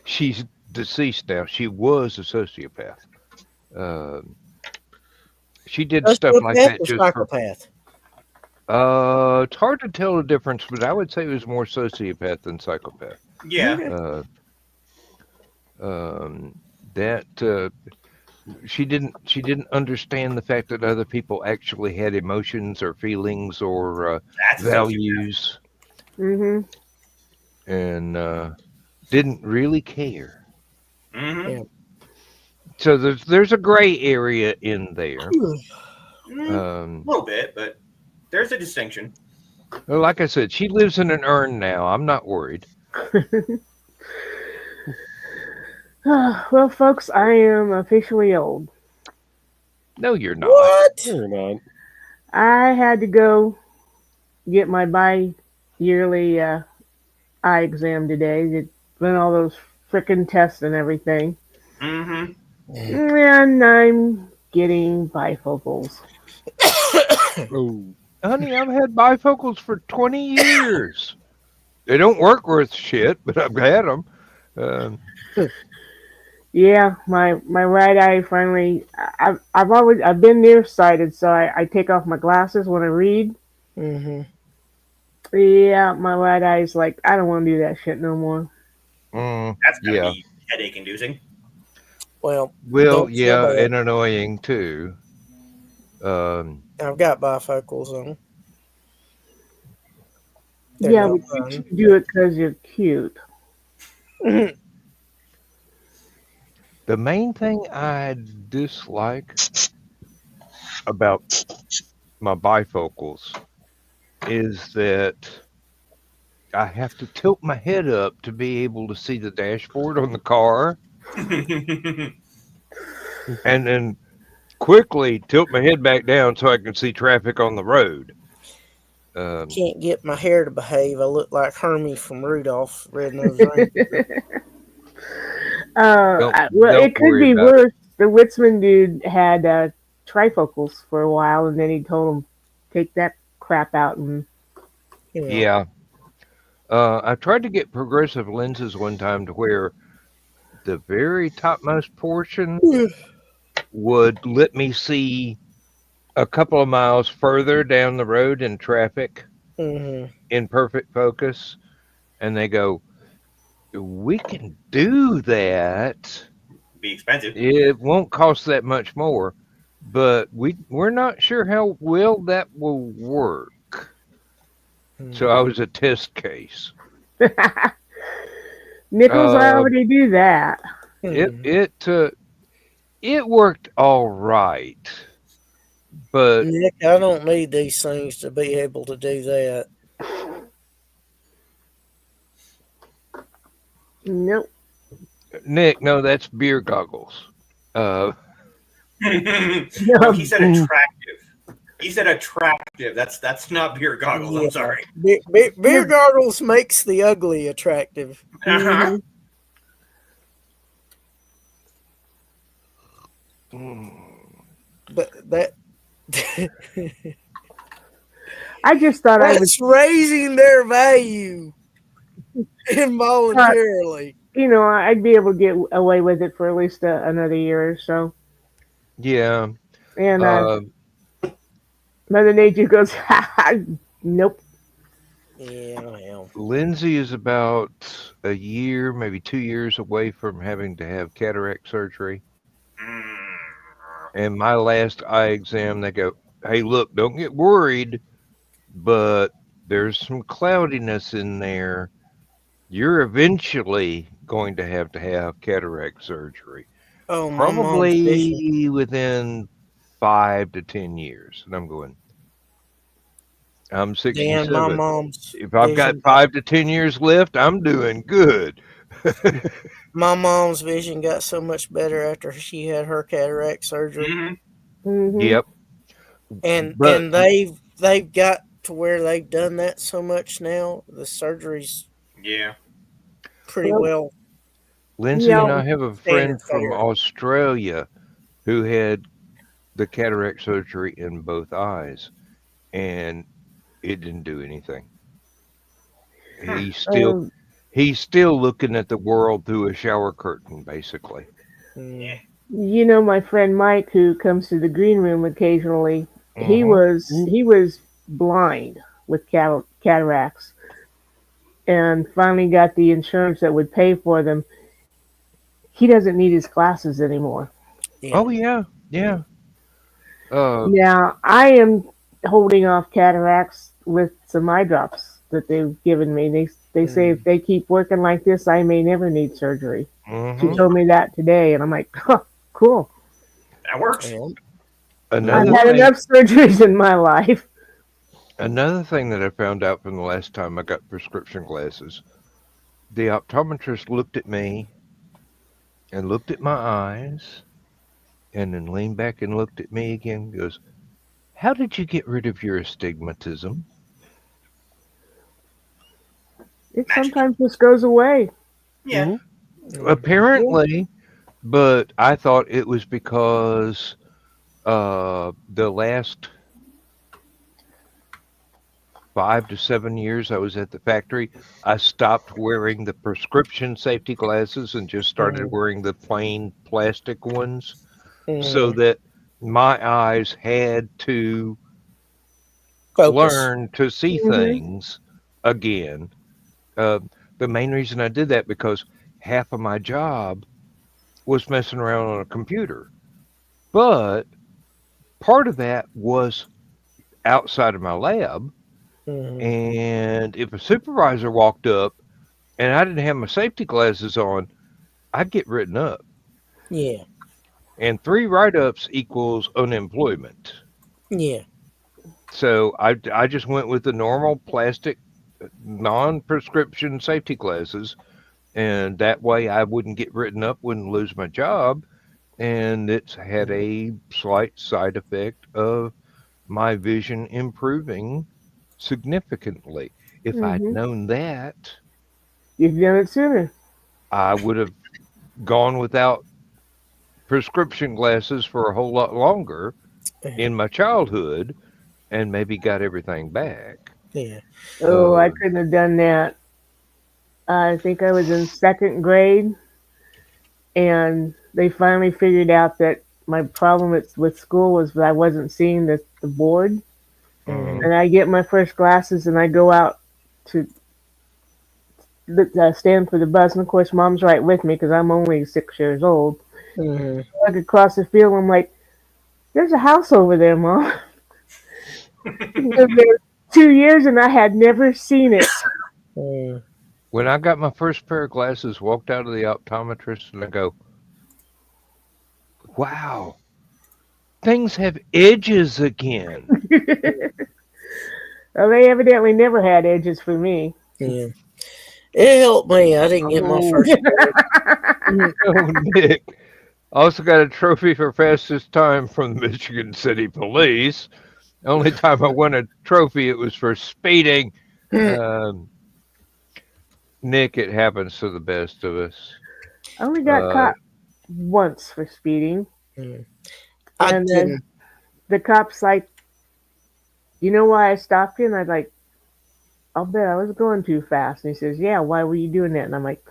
she's deceased now. She was a sociopath. She did stuff like that just psychopath. It's hard to tell the difference, but I would say it was more sociopath than psychopath. Yeah. She didn't understand the fact that other people actually had emotions or feelings or values, Mm-hmm. and didn't really care. Mm-hmm. Yeah. So there's a gray area in there. A little bit, but there's a distinction. Well, like I said, she lives in an urn now. I'm not worried. Well, folks, I am officially old. No, you're not. What? You're not. I had to go get my bi-yearly eye exam today. They run all those frickin' tests and everything. Mm-hmm. And I'm getting bifocals. Oh. Honey, I've had bifocals for 20 years. They don't work worth shit, but I've had them. Yeah, my right eye finally. I've been nearsighted, so I take off my glasses when I read. Mm-hmm. Yeah, my right eye is like I don't want to do that shit no more. That's gotta Yeah. be headache inducing. Well, Well, don't feel yeah, bad. and annoying too. Um, I've got bifocals on. They're Yeah, not but you mine. two do it because you're cute. the main thing I dislike about my bifocals is that I have to tilt my head up to be able to see the dashboard on the car, and then quickly tilt my head back down so I can see traffic on the road. Can't get my hair to behave. I look like Hermie from Rudolph Red-Nosed Reindeer. Well, Don't it could worry be about it. worse. The Witzman dude had trifocals for a while, and then he told him take that crap out. And Yeah. Yeah. I tried to get progressive lenses one time to where the very topmost portion would let me see a couple of miles further down the road in traffic Mm-hmm. in perfect focus. And they go, we can do that. Be expensive. It won't cost that much more, but we're not sure how well that will work. So I was a test case. Nichols, I Um, already do that. it worked all right, but Nick, I don't need these things to be able to do that. Nope. Nick, no, that's beer goggles. Well, he said attractive. He said attractive. That's not beer goggles. Yeah. I'm sorry. Beer goggles makes the ugly attractive. Uh-huh. But that I just thought I was, that's raising their value involuntarily. I'd be able to get away with it for at least another year or so. Yeah. And Uh, Mother Nature goes, nope. Yeah, well. Lindsay is about a year, maybe 2 years away from having to have cataract surgery. And my last eye exam, they go, hey, look, don't get worried, but there's some cloudiness in there. You're eventually going to have cataract surgery. Oh, my mom's vision. Probably within 5 to 10 years. And I'm going, I'm Dan, my 67. mom's If I've got vision. 5 to 10 years left, I'm doing good. My mom's vision got so much better after she had her cataract surgery, Mm-hmm. Yep. and But they've got to where they've done that so much now. The surgery's Yeah. pretty well Lindsay and I have a standard friend from fare. Australia who had the cataract surgery in both eyes, and it didn't do anything. He's still looking at the world through a shower curtain, basically. Yeah. My friend Mike, who comes to the green room occasionally, he Mhm. was blind with cataracts, and finally got the insurance that would pay for them. He doesn't need his glasses anymore. Yeah. Oh yeah, yeah. Now I am holding off cataracts with some eye drops that they've given me. They say if they keep working like this, I may never need surgery. She Mhm. told me that today, and I'm like, huh, cool. That works. Well, Another I've had thing, enough surgeries in my life. another thing that I found out from the last time I got prescription glasses, the optometrist looked at me and looked at my eyes, and then leaned back and looked at me again. And goes, "How did you get rid of your astigmatism?" It Magic. sometimes just goes away. Yeah. Apparently, but I thought it was because the last 5 to 7 years I was at the factory, I stopped wearing the prescription safety glasses and just started wearing the plain plastic ones, so that my eyes had to Focus. learn to see things again. The main reason I did that because half of my job was messing around on a computer, but part of that was outside of my lab. And if a supervisor walked up and I didn't have my safety glasses on, I'd get written up. Yeah. And 3 write-ups equals unemployment. Yeah. So I just went with the normal plastic, non-prescription safety glasses, and that way I wouldn't get written up, wouldn't lose my job, and it's had a slight side effect of my vision improving significantly. If I'd known that, You've done it sooner. I would have gone without prescription glasses for a whole lot longer in my childhood and maybe got everything back. Yeah. Oh, I couldn't have done that. I think I was in 2nd grade, and they finally figured out that my problem with school was that I wasn't seeing the board. And I get my first glasses, and I go out to stand for the bus. And of course, Mom's right with me because I'm only 6 years old. I look across the field, and I'm like, "There's a house over there, Mom." Lived there 2 years, and I had never seen it. When I got my first pair of glasses, walked out of the optometrist, and I go, "Wow, things have edges again." Well, they evidently never had edges for me. Yeah. It helped me. I didn't get my first pair. Oh, Nick. I also got a trophy for fastest time from the Michigan City Police. The only time I won a trophy, it was for speeding. Nick, it happens to the best of us. I only got caught once for speeding. And then the cop's like, "You know why I stopped you?" And I'm like, "I'll bet I was going too fast." And he says, "Yeah, why were you doing that?" And I'm like,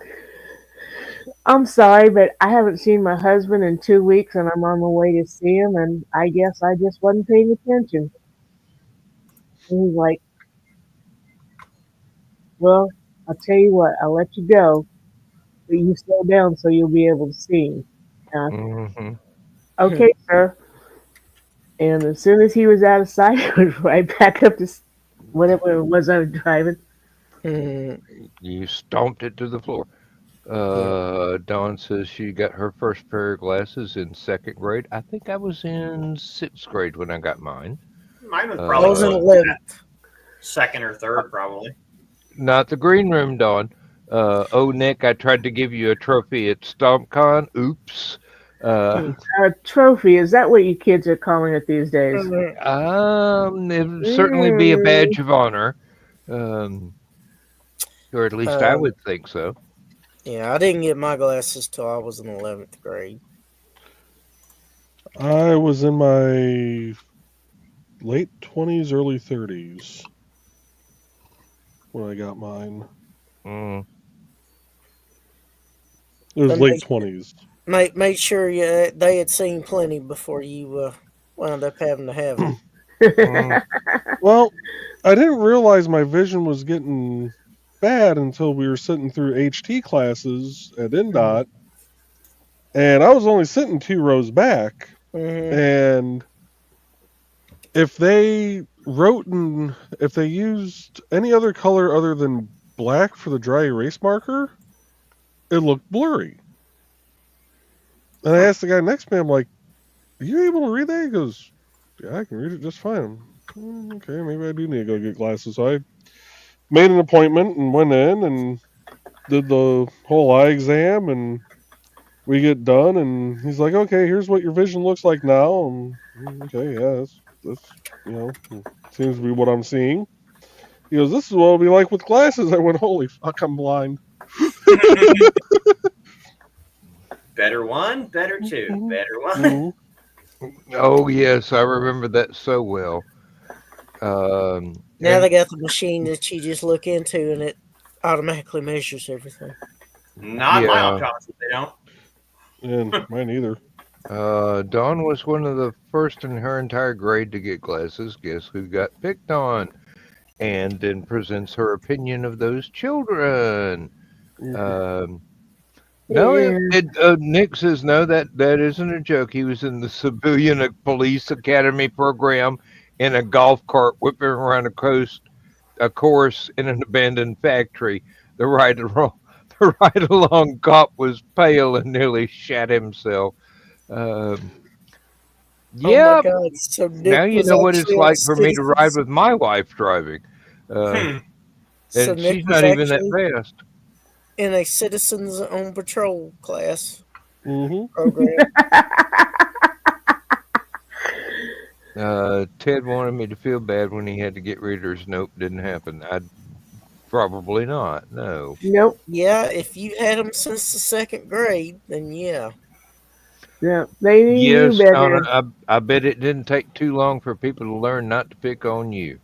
"I'm sorry, but I haven't seen my husband in 2 weeks, and I'm on my way to see him, and I guess I just wasn't paying attention." And he's like, "Well, I'll tell you what, I'll let you go, but you slow down so you'll be able to see me." Okay, sir. And as soon as he was out of sight, I was right back up to whatever it was I was driving. You stomped it to the floor. Dawn says she got her first pair of glasses in 2nd grade. I think I was in 6th grade when I got mine. Mine was I probably was in 11th. 2nd or 3rd, probably. Not the green room, Dawn. Nick, I tried to give you a trophy at StompCon. Oops. A trophy, is that what you kids are calling it these days? It would certainly be a badge of honor. Or at least I would think so. Yeah, I didn't get my glasses till I was in 11th grade. I was in my late 20s, early 30s when I got mine. It was late 20s. Make sure they had seen plenty before you wound up having to have them. Well, I didn't realize my vision was getting bad until we were sitting through HT classes at NDOT, and I was only sitting 2 rows back. And if they used any other color other than black for the dry erase marker, it looked blurry. And I asked the guy next to me, I'm like, "Are you able to read that?" He goes, "Yeah, I can read it just fine." Okay, maybe I do need to go get glasses. So I made an appointment and went in and did the whole eye exam, and we get done, and he's like, "Okay, here's what your vision looks like now." And okay, yeah, that's seems to be what I'm seeing. He goes, "This is what it'll be like with glasses." I went, "Holy fuck, I'm blind." Better 1, better 2, better 1. Oh, yes, I remember that so well. Now And- they got the machine that you just look into and it automatically measures everything. Not my Yeah. optometrist, they don't. And mine either. Dawn was one of the first in her entire grade to get glasses. Guess who got picked on? And then presents her opinion of those children. No, Nick says no. That isn't a joke. He was in the civilian police academy program in a golf cart whipping around a course in an abandoned factory. The ride along cop was pale and nearly shat himself. Oh Yeah, my God! So now Nick you was know what it's actually like for me to ride with my wife driving. So And Nick she's was not even that actually fast. in a Citizens on Patrol class Mm-hmm. program. Ted wanted me to feel bad when he had to get readers. Nope, didn't happen. I'd probably not. No. Nope. Yeah, if you had them since the second grade, then yeah. Yeah. They knew Yes, better. Donna, I bet it didn't take too long for people to learn not to pick on you.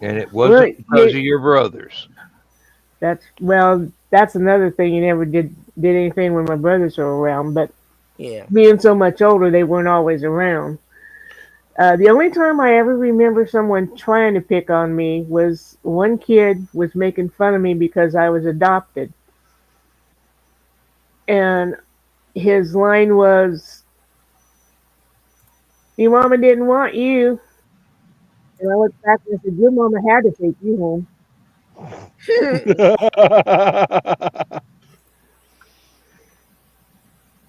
And it wasn't because of your brothers. That's another thing. You never did anything when my brothers were around, but Yeah. being so much older, they weren't always around. The only time I ever remember someone trying to pick on me was one kid was making fun of me because I was adopted. And his line was, "Your mama didn't want you." And I looked back and I said, "Your mama had to take you home."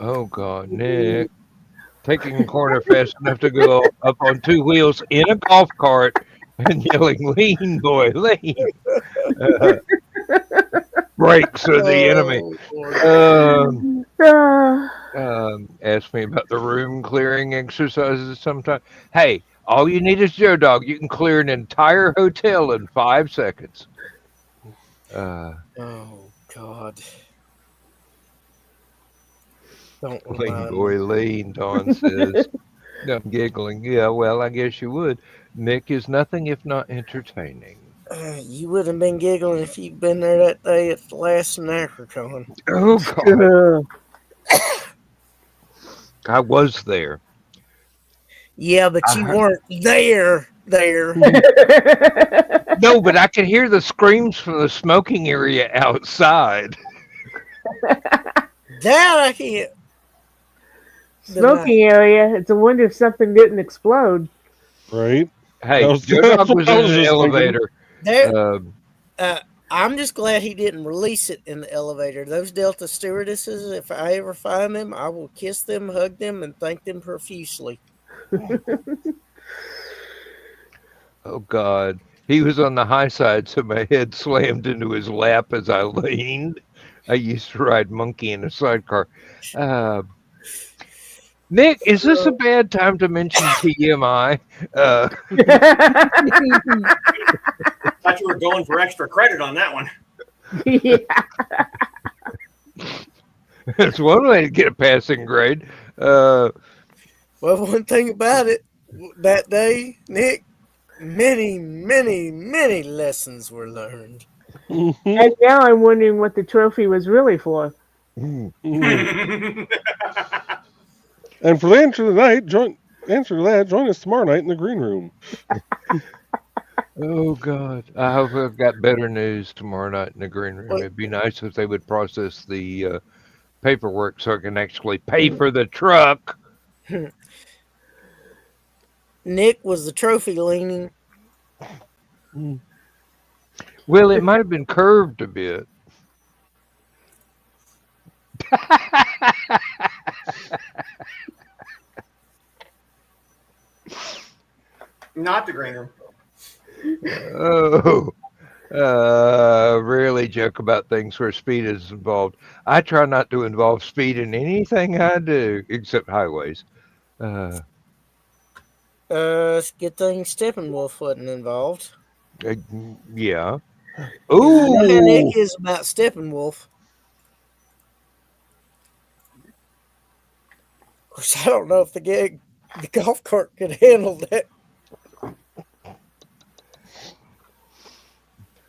Oh, God, Nick. Taking a corner fast enough to go up on two wheels in a golf cart and yelling, "Lean, boy, lean." Brakes are the enemy. Ask me about the room clearing exercises sometime. Hey, all you need is Joe Dog. You can clear an entire hotel in 5 seconds. Oh God. Don't Lean, remind boy, me. lean, Dawn says. I'm giggling. Yeah, well, I guess you would. Nick is nothing if not entertaining. You would have been giggling if you'd been there that day at the last Hallowcon. Oh, God. I was there. Yeah, but you weren't there. No, but I could hear the screams from the smoking area outside. That I can't. Smoking area. It's a wonder if something didn't explode. Right? Hey, Joe Dog was in an elevator. I'm just glad he didn't release it in the elevator. Those Delta stewardesses, if I ever find them, I will kiss them, hug them, and thank them profusely. Oh, God. He was on the high side, so my head slammed into his lap as I leaned. I used to ride monkey in a sidecar. Nick, is this a bad time to mention TMI? Thought you were going for extra credit on that one. Yeah. That's one way to get a passing grade. Well, one thing about it, that day, Nick, many, many, many lessons were learned. And now I'm wondering what the trophy was really for. And for the answer to that, join us tomorrow night in the green room. Oh, God. I hope I've got better news tomorrow night in the green room. It'd be nice if they would process the paperwork so I can actually pay for the truck. Nick, was the trophy leaning? Well, it might have been curved a bit. Not the green room. Rarely joke about things where speed is involved. I try not to involve speed in anything I do, except highways. It's a good thing Steppenwolf wasn't involved. Yeah. Ooh. You know how Nick Ooh. is about Steppenwolf. Of course, I don't know if the golf cart could handle that.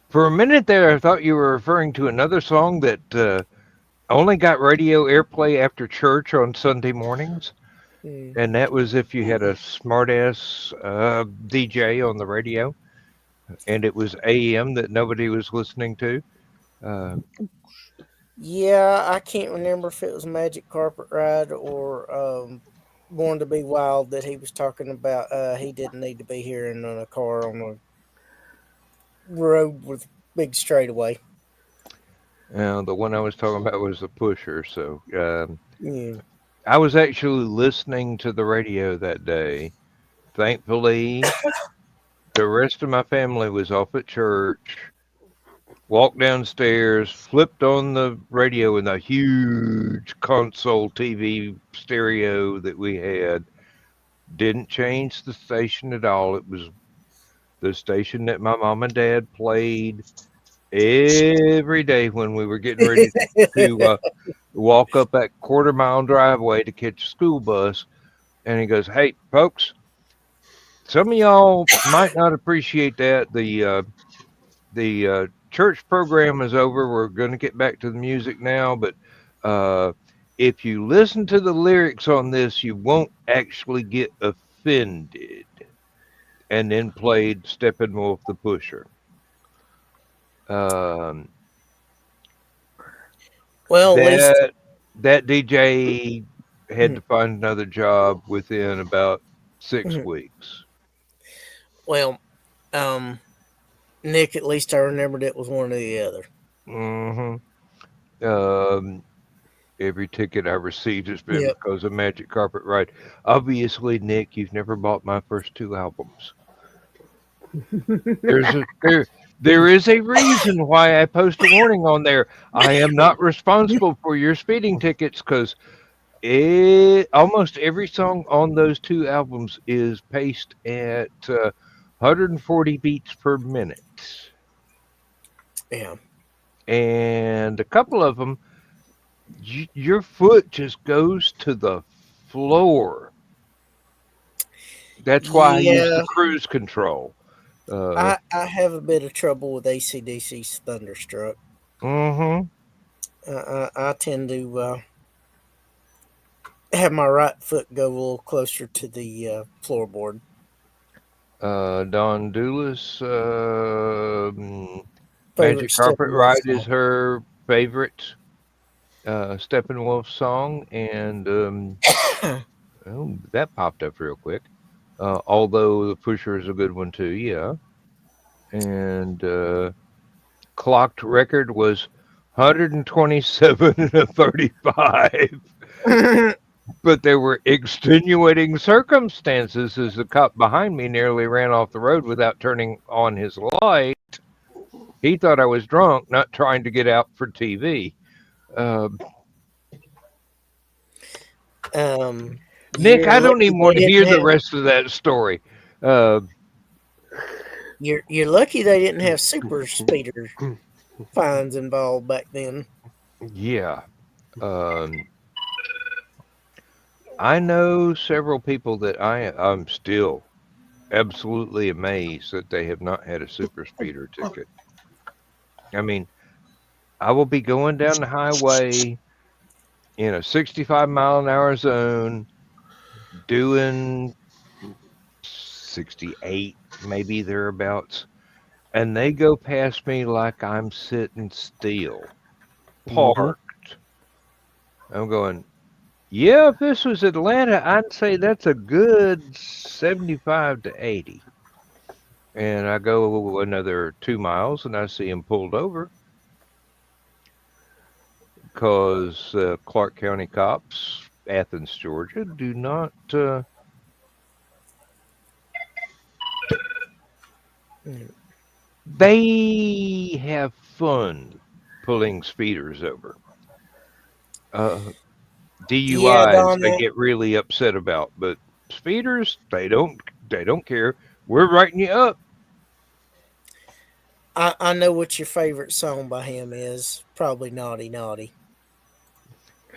For a minute there, I thought you were referring to another song that only got radio airplay after church on Sunday mornings. Mm. And that was if you had a smart-ass DJ on the radio, and it was AM that nobody was listening to. Yeah, I can't remember if it was Magic Carpet Ride or Born to Be Wild that he was talking about. He didn't need to be hearing on a car on a road with big straightaway. The one I was talking about was the Pusher. So Yeah. I was actually listening to the radio that day. Thankfully, the rest of my family was off at church. Walked downstairs, flipped on the radio in the huge console TV stereo that we had. Didn't change the station at all. It was the station that my mom and dad played every day when we were getting ready to walk up that quarter-mile driveway to catch a school bus. And he goes, "Hey, folks, some of y'all might not appreciate that. The church program is over. We're going to get back to the music now, but if you listen to the lyrics on this, you won't actually get offended." And then played Steppenwolf the Pusher. Well, at least. That DJ had to find another job within about 6 weeks. Well, Nick, at least I remembered it was one or the other. Every ticket I received has been because of Magic Carpet Ride. Obviously, Nick, you've never bought my first 2 albums. There is a reason why I post a warning on there. I am not responsible for your speeding tickets because almost every song on those 2 albums is paced at 140 beats per minute. Yeah. And a couple of them, your foot just goes to the floor. That's why I use the cruise control. I have a bit of trouble with AC/DC's Thunderstruck. I tend to have my right foot go a little closer to the floorboard. Dawn Doulis, Magic Carpet Ride is her favorite Steppenwolf song, and that popped up real quick. Although the Pusher is a good one too, yeah. And clocked record was 127 and a 35. But there were extenuating circumstances as the cop behind me nearly ran off the road without turning on his light. He thought I was drunk, not trying to get out for TV. Nick, I don't even want to hear the rest of that story. You're lucky they didn't have super speeder fines involved back then. Yeah. I know several people that I'm still absolutely amazed that they have not had a super speeder ticket. I mean, I will be going down the highway in a 65-mile-an-hour zone, doing 68, maybe thereabouts, and they go past me like I'm sitting still, parked. I'm going, yeah, if this was Atlanta, I'd say that's a good 75 to 80. And I go another 2 miles, and I see him pulled over because Clark County cops, Athens, Georgia, do not they have fun pulling speeders over. DUIs they get really upset about, but speeders they don't care. We're writing you up. I know what your favorite song by him is. Probably Naughty Naughty.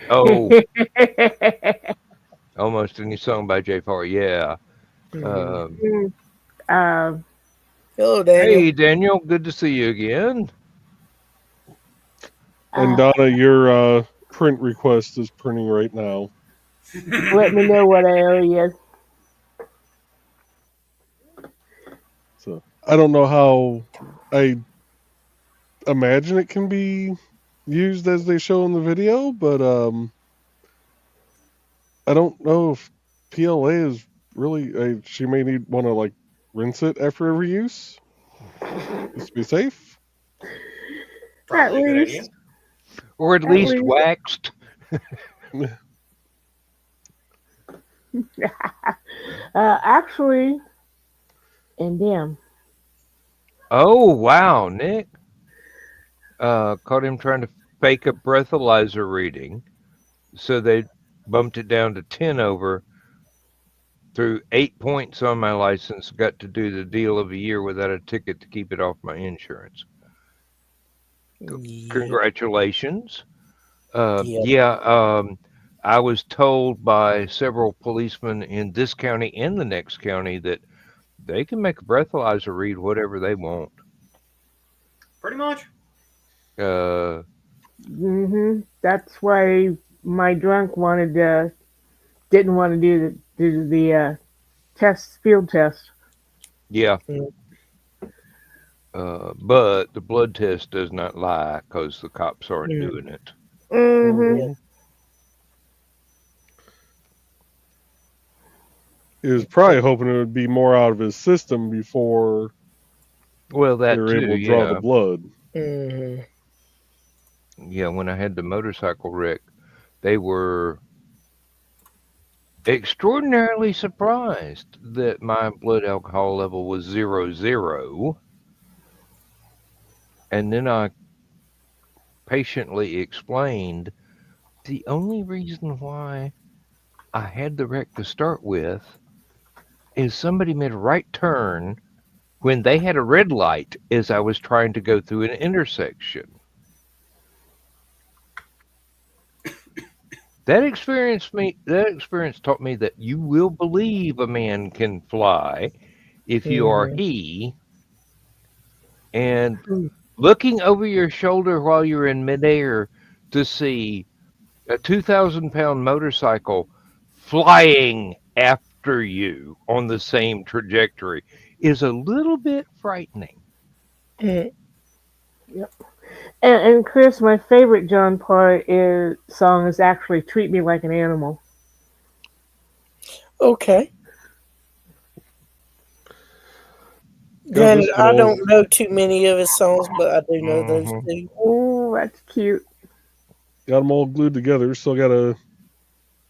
Oh, almost any song by J. Farr, yeah. Hello, Daniel. Hey, Daniel. Good to see you again. And Donna, your print request is printing right now. Let me know what I owe you. So I don't know how. I imagine it can be used as they show in the video, but I don't know if PLA is really. She may want to like rinse it after every use, just to be safe. Probably a good least. idea. Or at At least least. waxed. Actually, and damn. Oh, wow, Nick. Caught him trying to fake a breathalyzer reading. So they bumped it down to 10 over. Threw 8 points on my license. Got to do the deal of a year without a ticket to keep it off my insurance. Yeah. Congratulations. Yep. I was told by several policemen in this county and the next county that they can make a breathalyzer read whatever they want. Pretty much. That's why my drunk didn't want to do the field test. Yeah. Mm. But the blood test does not lie because the cops aren't Mm. doing it. Mm-hmm. He was probably hoping it would be more out of his system before Well, they that were too, able to draw yeah. the blood. Mhm. Yeah, when I had the motorcycle wreck, they were extraordinarily surprised that my blood alcohol level was 0. And then I patiently explained the only reason why I had the wreck to start with is somebody made a right turn when they had a red light as I was trying to go through an intersection. That experience taught me that you will believe a man can fly if you are he. And looking over your shoulder while you're in midair to see a 2,000-pound motorcycle flying after you on the same trajectory is a little bit frightening. Mm. Yep. And Chris, my favorite John Parr song is actually "Treat Me Like an Animal." Okay. Granted, I don't know too many of his songs, but I do know those two. Oh, that's cute. Got them all glued together. Still got to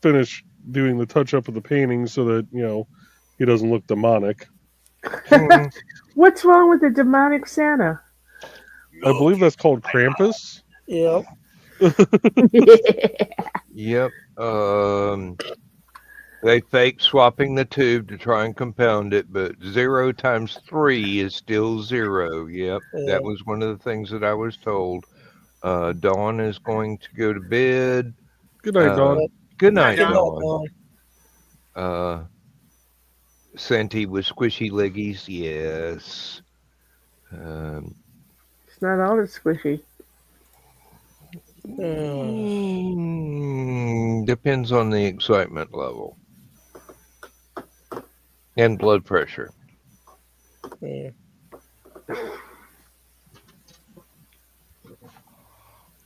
finish doing the touch up of the painting so that he doesn't look demonic. What's wrong with the demonic Santa? I believe that's called Krampus. Yep. Yep. They fake swapping the tube to try and compound it, but 0 times 3 is still 0. Yep. That was one of the things that I was told. Dawn is going to go to bed. Good night, Dawn. Good night, Good night, Dawn. Dawn. Santy with squishy leggies, yes. It's not all that squishy. Depends on the excitement level and blood pressure. Yeah.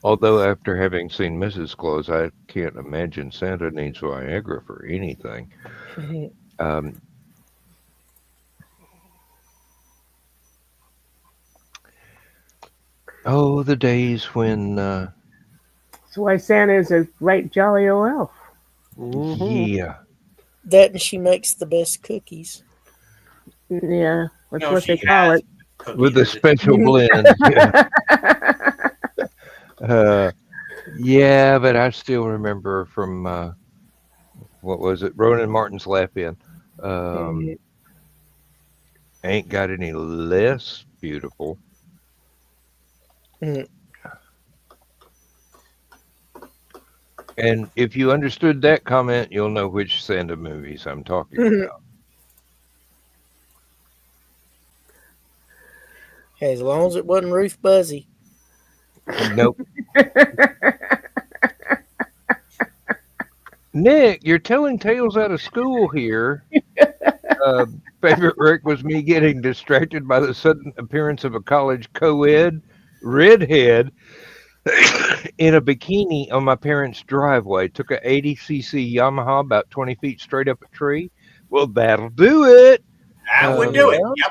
Although after having seen Mrs. Claus, I can't imagine Santa needs Viagra for anything. Oh, the days when... That's why Santa is a right jolly old elf. Yeah. That and she makes the best cookies. Yeah, that's what they call it. With a special blend. Yeah. Yeah, but I still remember from, what was it, Ronan Martin's Laugh-In. Ain't got any less beautiful. And if you understood that comment, you'll know which Santa movies I'm talking about. Hey, as long as it wasn't Ruth Buzzy. Nope. Nick, you're telling tales out of school here. Favorite Rick was me getting distracted by the sudden appearance of a college co-ed redhead in a bikini on my parents' driveway. Took a 80cc Yamaha about 20 feet straight up a tree. Well, that'll do it. That would do it. Yep.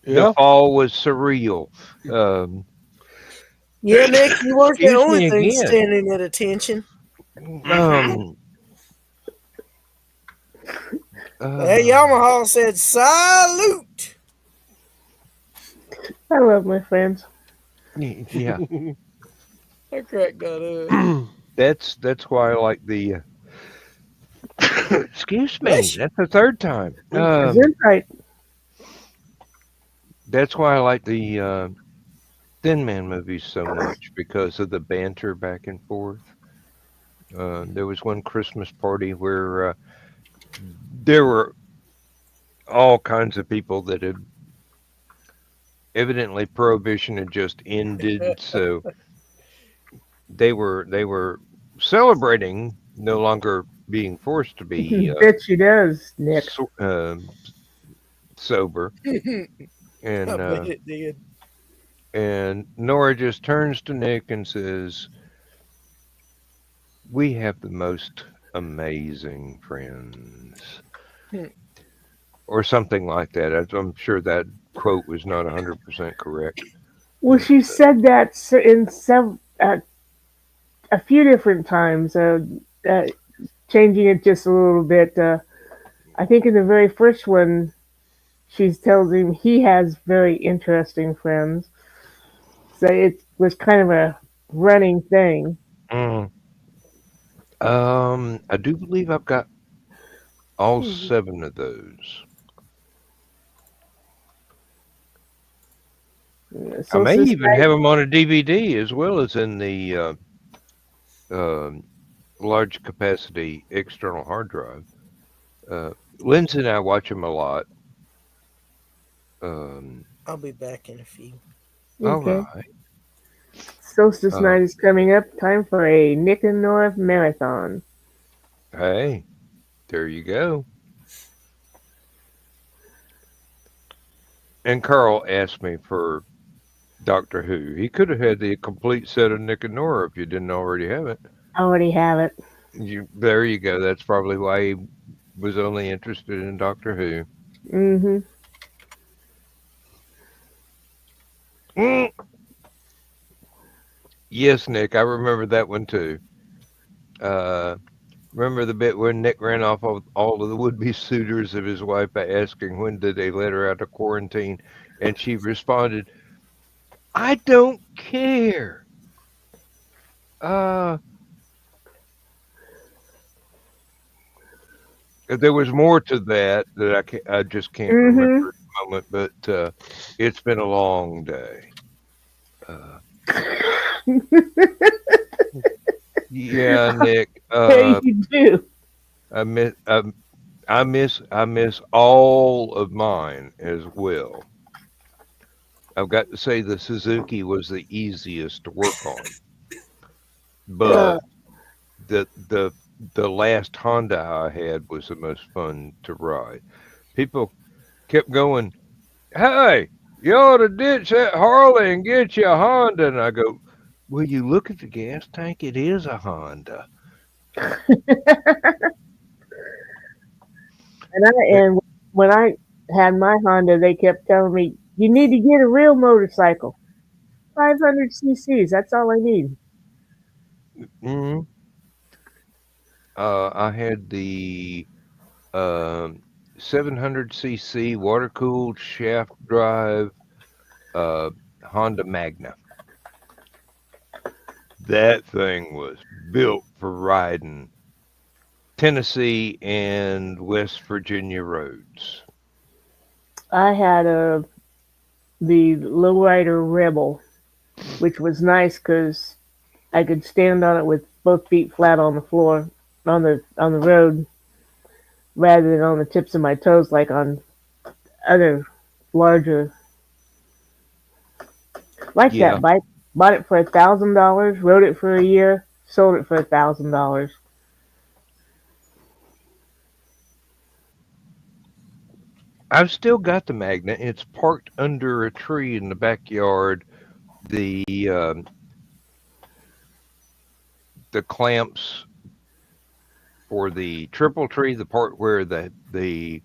The Yeah. fall was surreal. Yeah, Nick, you weren't the Excuse only me thing again. standing at attention. That Yamaha said salute. I love my friends. Yeah, That crack got up. that's why I like the. Excuse me, Bless you. that's the third time. Right. That's why I like the Thin Man movies so much because of the banter back and forth. There was one Christmas party where there were all kinds of people that had evidently prohibition had just ended, so they were celebrating no longer being forced to be Bet she does, Nick. sober, I and bet it did. and Nora just turns to Nick and says, "We have the most amazing friends." Or something like that. I'm sure that quote was not 100% correct. Well, she said that in a few different times, changing it just a little bit. I think in the very first one, she tells him he has very interesting friends. So it was kind of a running thing. I do believe I've got all 7 of those. I may even have them on a DVD as well as in the large capacity external hard drive. Lindsay and I watch them a lot. I'll be back in a few. All right. Solstice night is coming up. Time for a Nick and Nora marathon. Hey, there you go. And Carl asked me for Doctor Who. He could have had the complete set of Nick and Nora if you didn't already have it. I already have it. There you go. That's probably why he was only interested in Doctor Who. Yes, Nick, I remember that one too. Remember the bit when Nick ran off of all of the would-be suitors of his wife by asking when did they let her out of quarantine, and she responded, "I don't care." There was more to that I just can't remember at the moment, but it's been a long day. Yeah, Nick. You do. I miss all of mine as well. I've got to say the Suzuki was the easiest to work on, but the last Honda I had was the most fun to ride. People kept going, "Hey, you ought to ditch that Harley and get you a Honda." And I go, "Will you look at the gas tank? It is a Honda." And when I had my Honda, they kept telling me, "You need to get a real motorcycle. 500 cc's. That's all I need." I had the 700cc water-cooled shaft drive Honda Magna. That thing was built for riding Tennessee and West Virginia roads. I had the lowrider Rebel, which was nice because I could stand on it with both feet flat on the floor on the road, rather than on the tips of my toes like on other larger Like Yeah, that bike. Bought it for $1,000, rode it for a year, sold it for $1,000. I've still got the magnet. It's parked under a tree in the backyard. The the clamps for the triple tree, the part where the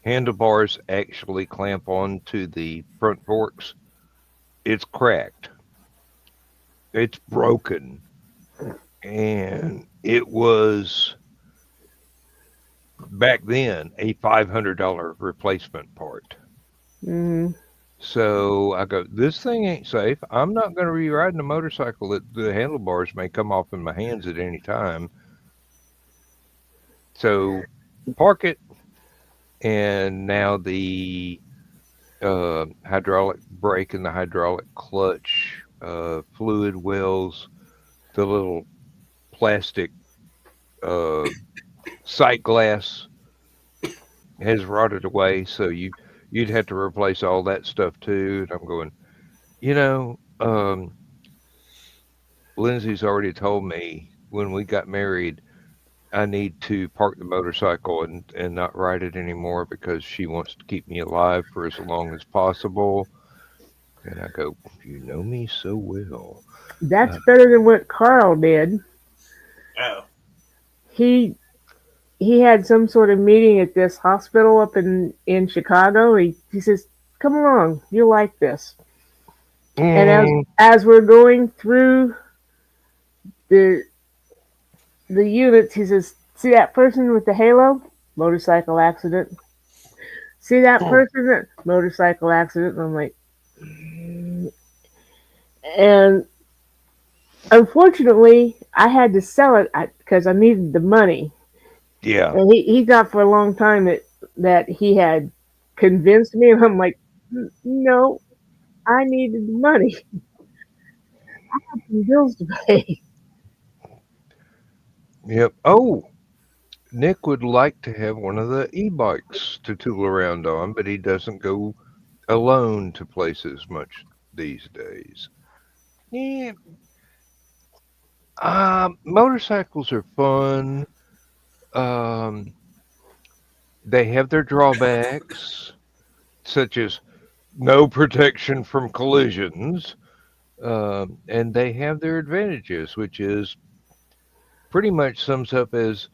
handlebars actually clamp onto the front forks, it's cracked. It's broken, and it was back then a $500 replacement part. Hmm. So I go, this thing ain't safe. I'm not going to be riding a motorcycle that the handlebars may come off in my hands at any time. So park it, and now the hydraulic brake and the hydraulic clutch, fluid wells, the little plastic uh, sight glass has rotted away. So you'd have to replace all that stuff too. And I'm going, you know, Lindsay's already told me when we got married, I need to park the motorcycle and not ride it anymore because she wants to keep me alive for as long as possible. And I go, you know me so well. That's better than what Carl did. Oh. He he had some sort of meeting at this hospital up in Chicago. He says, "Come along, you'll like this." And Mm, as we're going through the the units, he says, "See that person with the halo? Motorcycle accident. See that person? Motorcycle accident." And I'm like, and unfortunately, I had to sell it because I needed the money. yeah. And he thought for a long time that he had convinced me, and I'm like, no, I needed the money. I have some bills to pay. Yep. Oh, Nick would like to have one of the e-bikes to tool around on, but he doesn't go alone to places much these days. Yeah. Motorcycles are fun. Um, they have their drawbacks, such as no protection from collisions, and they have their advantages, which is pretty much sums up as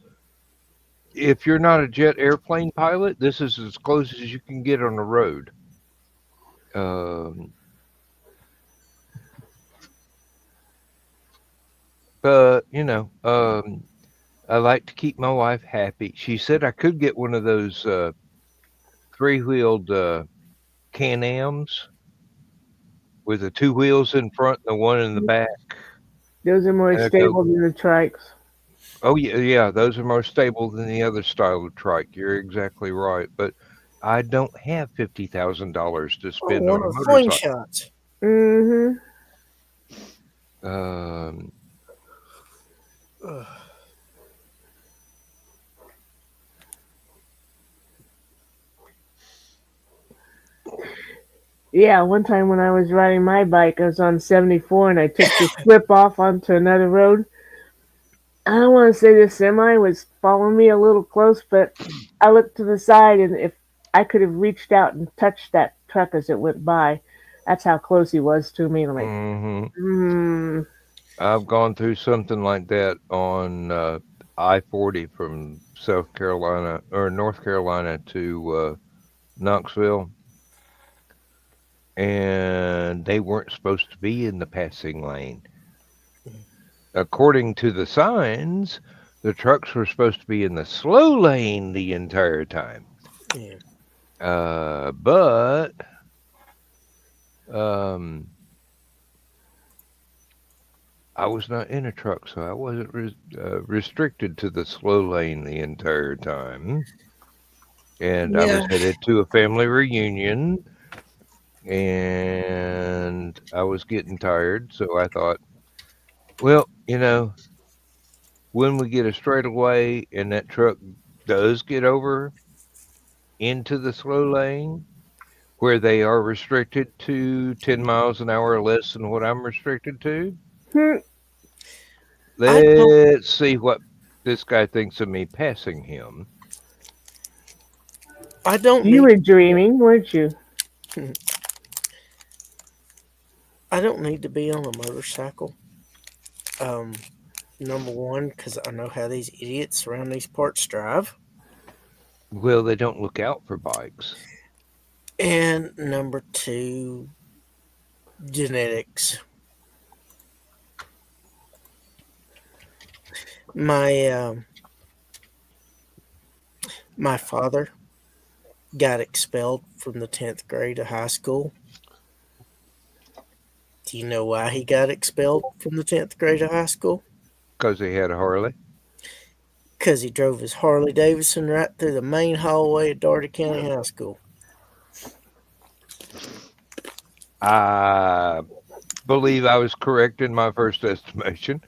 if you're not a jet airplane pilot, this is as close as you can get on the road. Um, but I like to keep my wife happy. She said I could get one of those three-wheeled Can-Ams with the two wheels in front and the one in the back. Those are more And I go, stable than the trikes. oh yeah, yeah, those are more stable than the other style of trike. You're exactly right, but I don't have $50,000 to Oh, spend one on a of the fling motorcycle. shots. Hmm. Um, Ugh. Yeah, one time when I was riding my bike, I was on 74 and I took the slip off onto another road. I don't want to say the semi was following me a little close, but I looked to the side, and if I could have reached out and touched that truck as it went by, that's how close he was to me. And I'm like, mhm. hmm. I've gone through something like that on I-40 from South Carolina or North Carolina to Knoxville, and they weren't supposed to be in the passing lane. According to the signs, the trucks were supposed to be in the slow lane the entire time. Yeah. But um, I was not in a truck, so I wasn't restricted to the slow lane the entire time. And I Yeah. was headed to a family reunion, and I was getting tired, so I thought, well, when we get a straightaway and that truck does get over into the slow lane, where they are restricted to 10 miles an hour less than what I'm restricted to. Let's see what this guy thinks of me passing him. I don't You need. were dreaming, weren't you? I don't need to be on a motorcycle. Number one, because I know how these idiots around these parts drive. Well, they don't look out for bikes. And number two, genetics. My father got expelled from the 10th grade of high school. Do you know why he got expelled from the 10th grade of high school? Because he had a Harley. Because he drove his Harley Davidson right through the main hallway at Doherty County High School. I believe I was correct in my first estimation.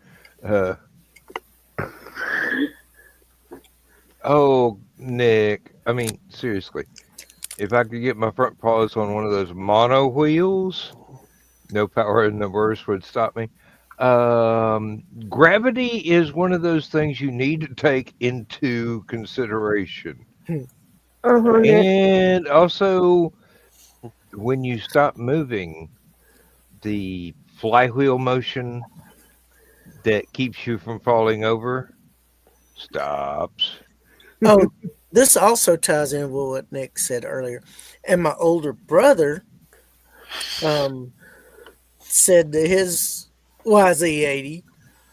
Oh, Nick. I mean, seriously. If I could get my front paws on one of those mono wheels, no power in the worst would stop me. Gravity is one of those things you need to take into consideration. And also, when you stop moving, the flywheel motion that keeps you from falling over stops. Oh, this also ties in with what Nick said earlier. And my older brother said that his YZ80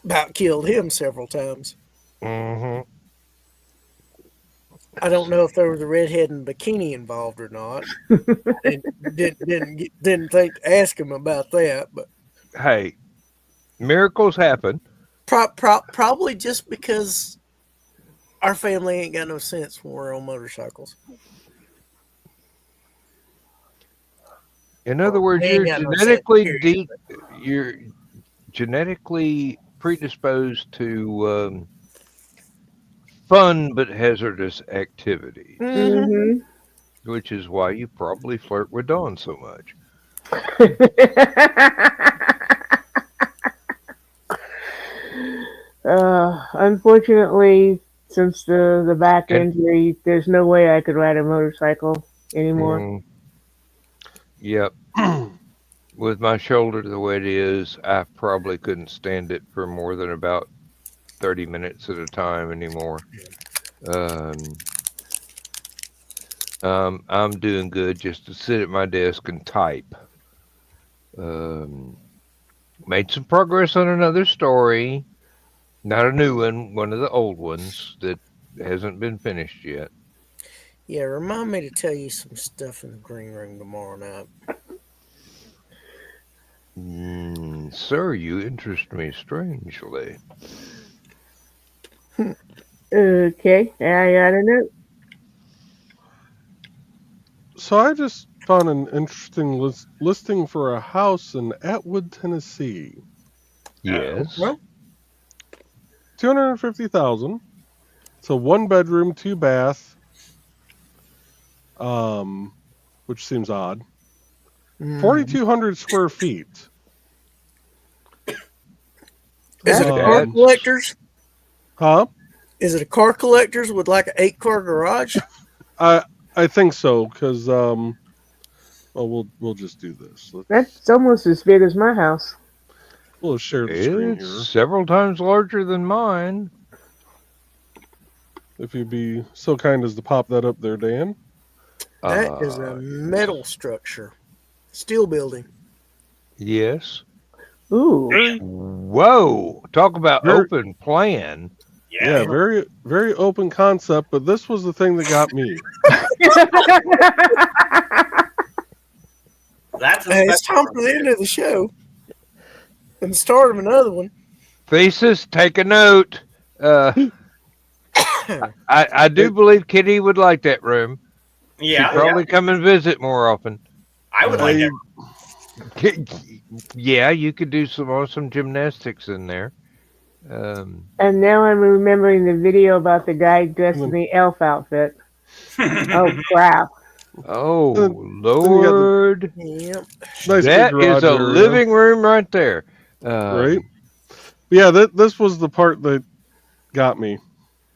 about killed him several times. Mm-hmm. I don't know if there was a redhead in bikini involved or not. Didn't think to ask him about that, but Hey, miracles happen. probably just because our family ain't got no sense when we're on motorcycles. In other words, They ain't got no sense, period. you're genetically predisposed to fun but hazardous activities, Mm-hmm. which is why you probably flirt with Dawn so much. Unfortunately, since the back injury, there's no way I could ride a motorcycle anymore. Yep. With my shoulder the way it is, I probably couldn't stand it for more than about 30 minutes at a time anymore. I'm doing good just to sit at my desk and type. Made some progress on another story. Not a new one of the old ones that hasn't been finished yet. Yeah, remind me to tell you some stuff in the green room tomorrow night. Sir, you interest me strangely. Okay, I got a note. So I just found an interesting listing for a house in Atwood, Tennessee. Yes. Well, $250,000. It's a 1-bedroom, 2-bath. Which seems odd. 4,200 square feet. Is it a car collector's? Huh? Is it a car collector's with like an 8-car garage? I think so, because well, we'll just do this. That's almost as big as my house. We'll share the screen here. It's several times larger than mine. If you'd be so kind as to pop that up there, Dan. That is a metal structure. Steel building. Yes. Ooh. Whoa. Talk about open plan. Yeah, very, very open concept, but this was the thing that got me. It's time for the end of the show. And the start of another one. Thesis, take a note. I do believe Kitty would like that room. Yeah. She'd probably come and visit more often. I would like that. Yeah, you could do some awesome gymnastics in there. And now I'm remembering the video about the guy dressed in the elf outfit. Oh, crap. Oh, then you got the Lord. Yep. nice big That garage is a area, living room right there. right? Yeah, this was the part that got me.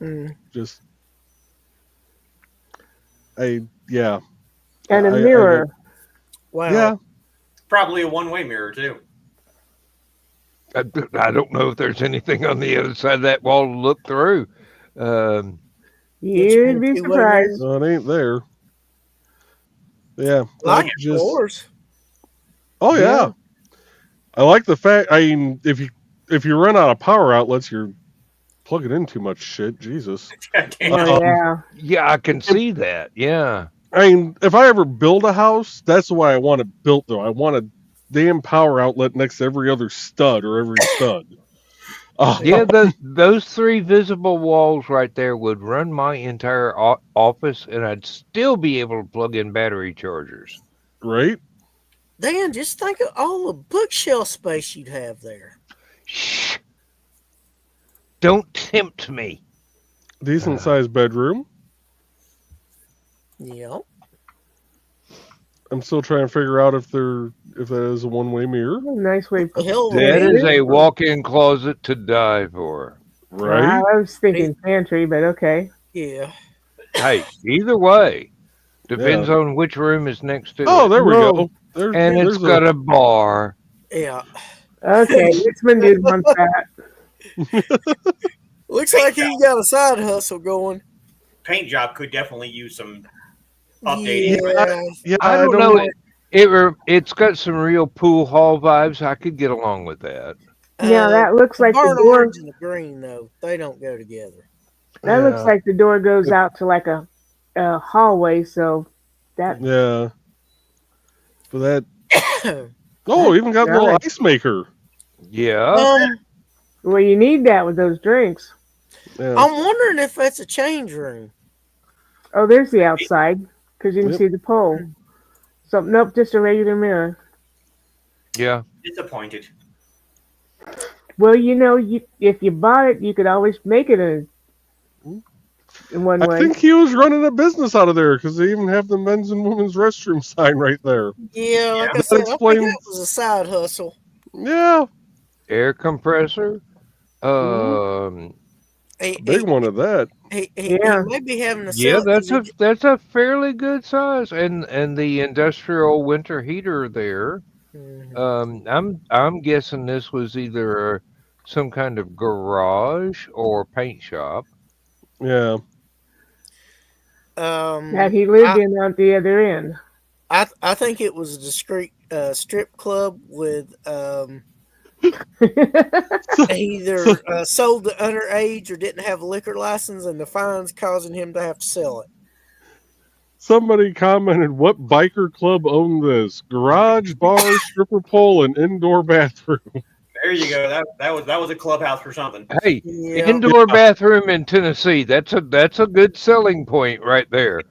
Mm. Just, yeah. And a I mirror. Wow. Yeah, Probably a one-way mirror too. I don't know if there's anything on the other side of that wall to look through. You'd be Two-way mirror? surprised. no, it ain't there. Yeah, Like that it just. floors. Oh yeah. Yeah. I like the fact. I mean, if you run out of power outlets, you're plugging in too much shit. Jesus. Goddamn. Oh yeah. Yeah, I can see that. Yeah. I mean, if I ever build a house, that's the way I want it built. Though I want a damn power outlet next to every other stud or every stud. Yeah, those 3 visible walls right there would run my entire office, and I'd still be able to plug in battery chargers. Right. Dan, just think of all the bookshelf space you'd have there. Shh. Don't tempt me. Decent sized bedroom. Yep. I'm still trying to figure out if that is a one-way mirror. Nice way. A hell of a That is mirror. a walk-in closet to die for. Right. I was thinking pantry, but okay. Yeah. Hey, either way, depends on which room is next to Oh, it. there we Whoa. go. And it's got a bar. Yeah. Okay, Richmond did want that. Looks like he's got a side hustle going. Paint job could definitely use some updating. Yeah. Yeah, I don't know. It's got some real pool hall vibes. I could get along with that. Yeah, that looks like the burnt door. orange and the green, though. They don't go together. That looks like the door goes out to like a hallway. So that. Yeah. But that. Oh, even got a little ice maker. Yeah. Well, you need that with those drinks. Yeah. I'm wondering if that's a change room. Oh, there's the outside because you can Yep. see the pole. So nope, just a regular mirror. Yeah. Disappointed. Well, if you bought it, you could always make it in one I way. think he was running a business out of there because they even have the men's and women's restroom sign right there. Yeah, like I That said, I think explains- that was a side hustle. Yeah, Air compressor. big one of that. He Yeah. may be having to Yeah, sell that's a fairly good size, and the industrial winter heater there. I'm guessing this was either some kind of garage or paint shop. Yeah. That he lived in out the other end. I think it was a discreet strip club with either sold to underage or didn't have a liquor license, and the fines causing him to have to sell it. Somebody commented, "What biker club owned this? Garage, bar, stripper pole, and indoor bathroom." There you go. That was a clubhouse for something. Hey, Yeah. indoor bathroom in Tennessee. That's a good selling point right there.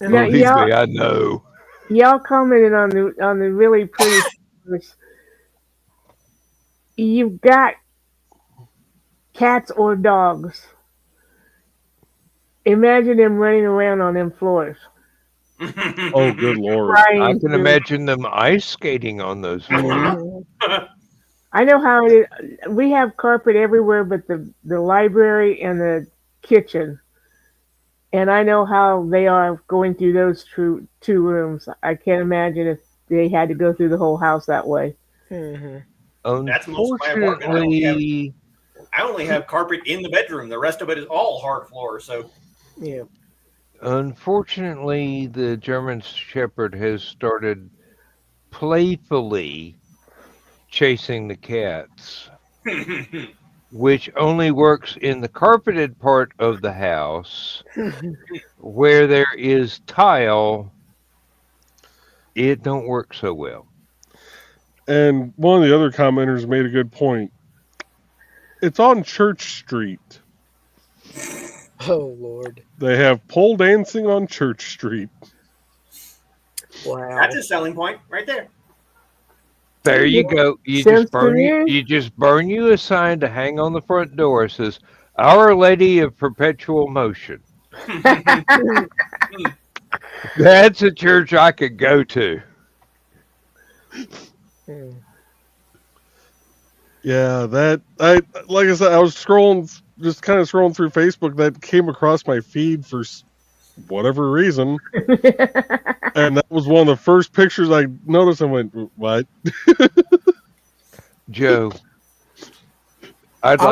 Now, Believe me, I know. y'all commented on the really pretty pictures. You've got cats or dogs. Imagine them running around on them floors. Oh, good lord! I can imagine them ice skating on those floors. I know how it is. We have carpet everywhere but the library and the kitchen. And I know how they are going through those two rooms. I can't imagine if they had to go through the whole house that way. That's most of my apartment. Unfortunately, I only have carpet in the bedroom. The rest of it is all hard floor. So Yeah. unfortunately, the German Shepherd has started playfully chasing the cats, which only works in the carpeted part of the house where there is tile. It don't work so well. And one of the other commenters made a good point. It's on Church Street. Oh Lord! They have pole dancing on Church Street. Wow. that's a selling point right there. There you go. You Sounds just burn familiar. you just burn you a sign to hang on the front door. It says, "Our Lady of Perpetual Motion." That's a church I could go to. Yeah, like I said, I was just kind of scrolling through Facebook. That came across my feed for whatever reason, and that was one of the first pictures I noticed. I went, "What?" Joe, I would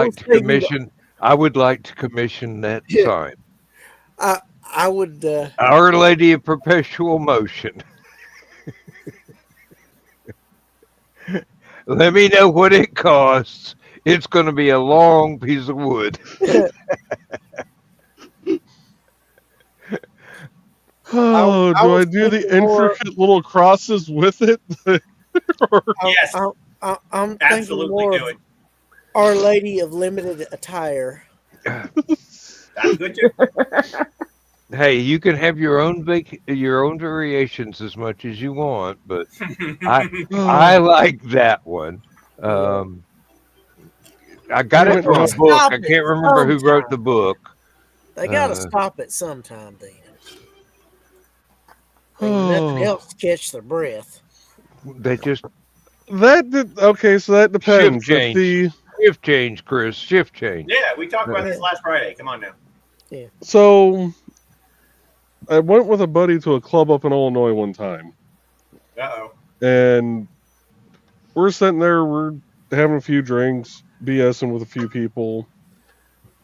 like to commission that Yeah. sign. I would. Our Lady of Perpetual Motion. Let me know what it costs. It's going to be a long piece of wood. Oh, do I do the intricate little crosses with it? Yes. I'm thinking Absolutely more do of it. Our Lady of Limited Attire. That's good too. Hey, you can have your own variations as much as you want, but I like that one. I got You it went from a nuts. book. Stop I it can't remember who wrote the book. They got to stop it sometime then. Ain't nothing Oh, else to catch their breath. They just okay, so that depends. shift If the change, Chris, shift change. Yeah, we talked about this last Friday. Come on now. So I went with a buddy to a club up in Illinois one time, Uh-oh. and we're sitting there, we're having a few drinks, BSing with a few people,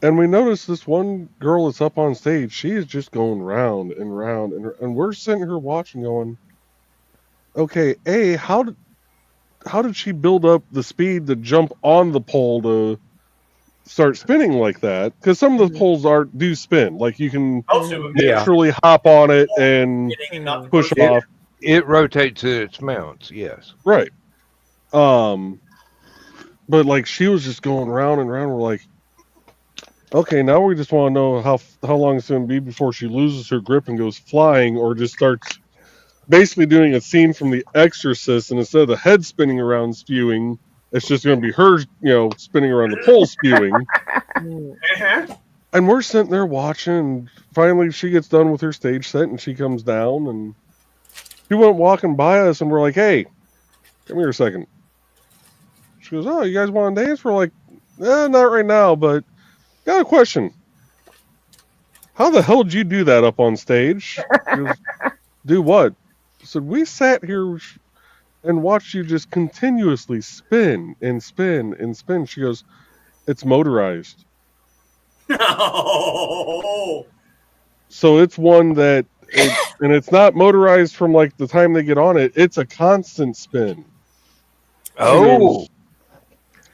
and we noticed this one girl that's up on stage. She is just going round and round, and we're sitting here watching, going, "Okay, how did she build up the speed to jump on the pole to start spinning like that?" Because some of the poles do spin, like you can Most of them, naturally hop on it and Hitting and not push pushing. off. It rotates its mounts, yes. Right. But like she was just going round and round. We're like, okay, now we just want to know how long it's going to be before she loses her grip and goes flying, or just starts basically doing a scene from The Exorcist, and instead of the head spinning around spewing, it's just going to be her, spinning around the pole spewing. Uh-huh. And we're sitting there watching, and finally she gets done with her stage set, and she comes down, and she went walking by us, and we're like, "Hey, come here a second." She goes, "Oh, you guys want to dance?" We're like, "Not right now, but got a question. How the hell did you do that up on stage?" She goes, "Do what?" I said, "We sat here and watched you just continuously spin and spin and spin." She goes, "It's motorized." No. So it's one that, and it's not motorized from like the time they get on it. It's a constant spin. Oh,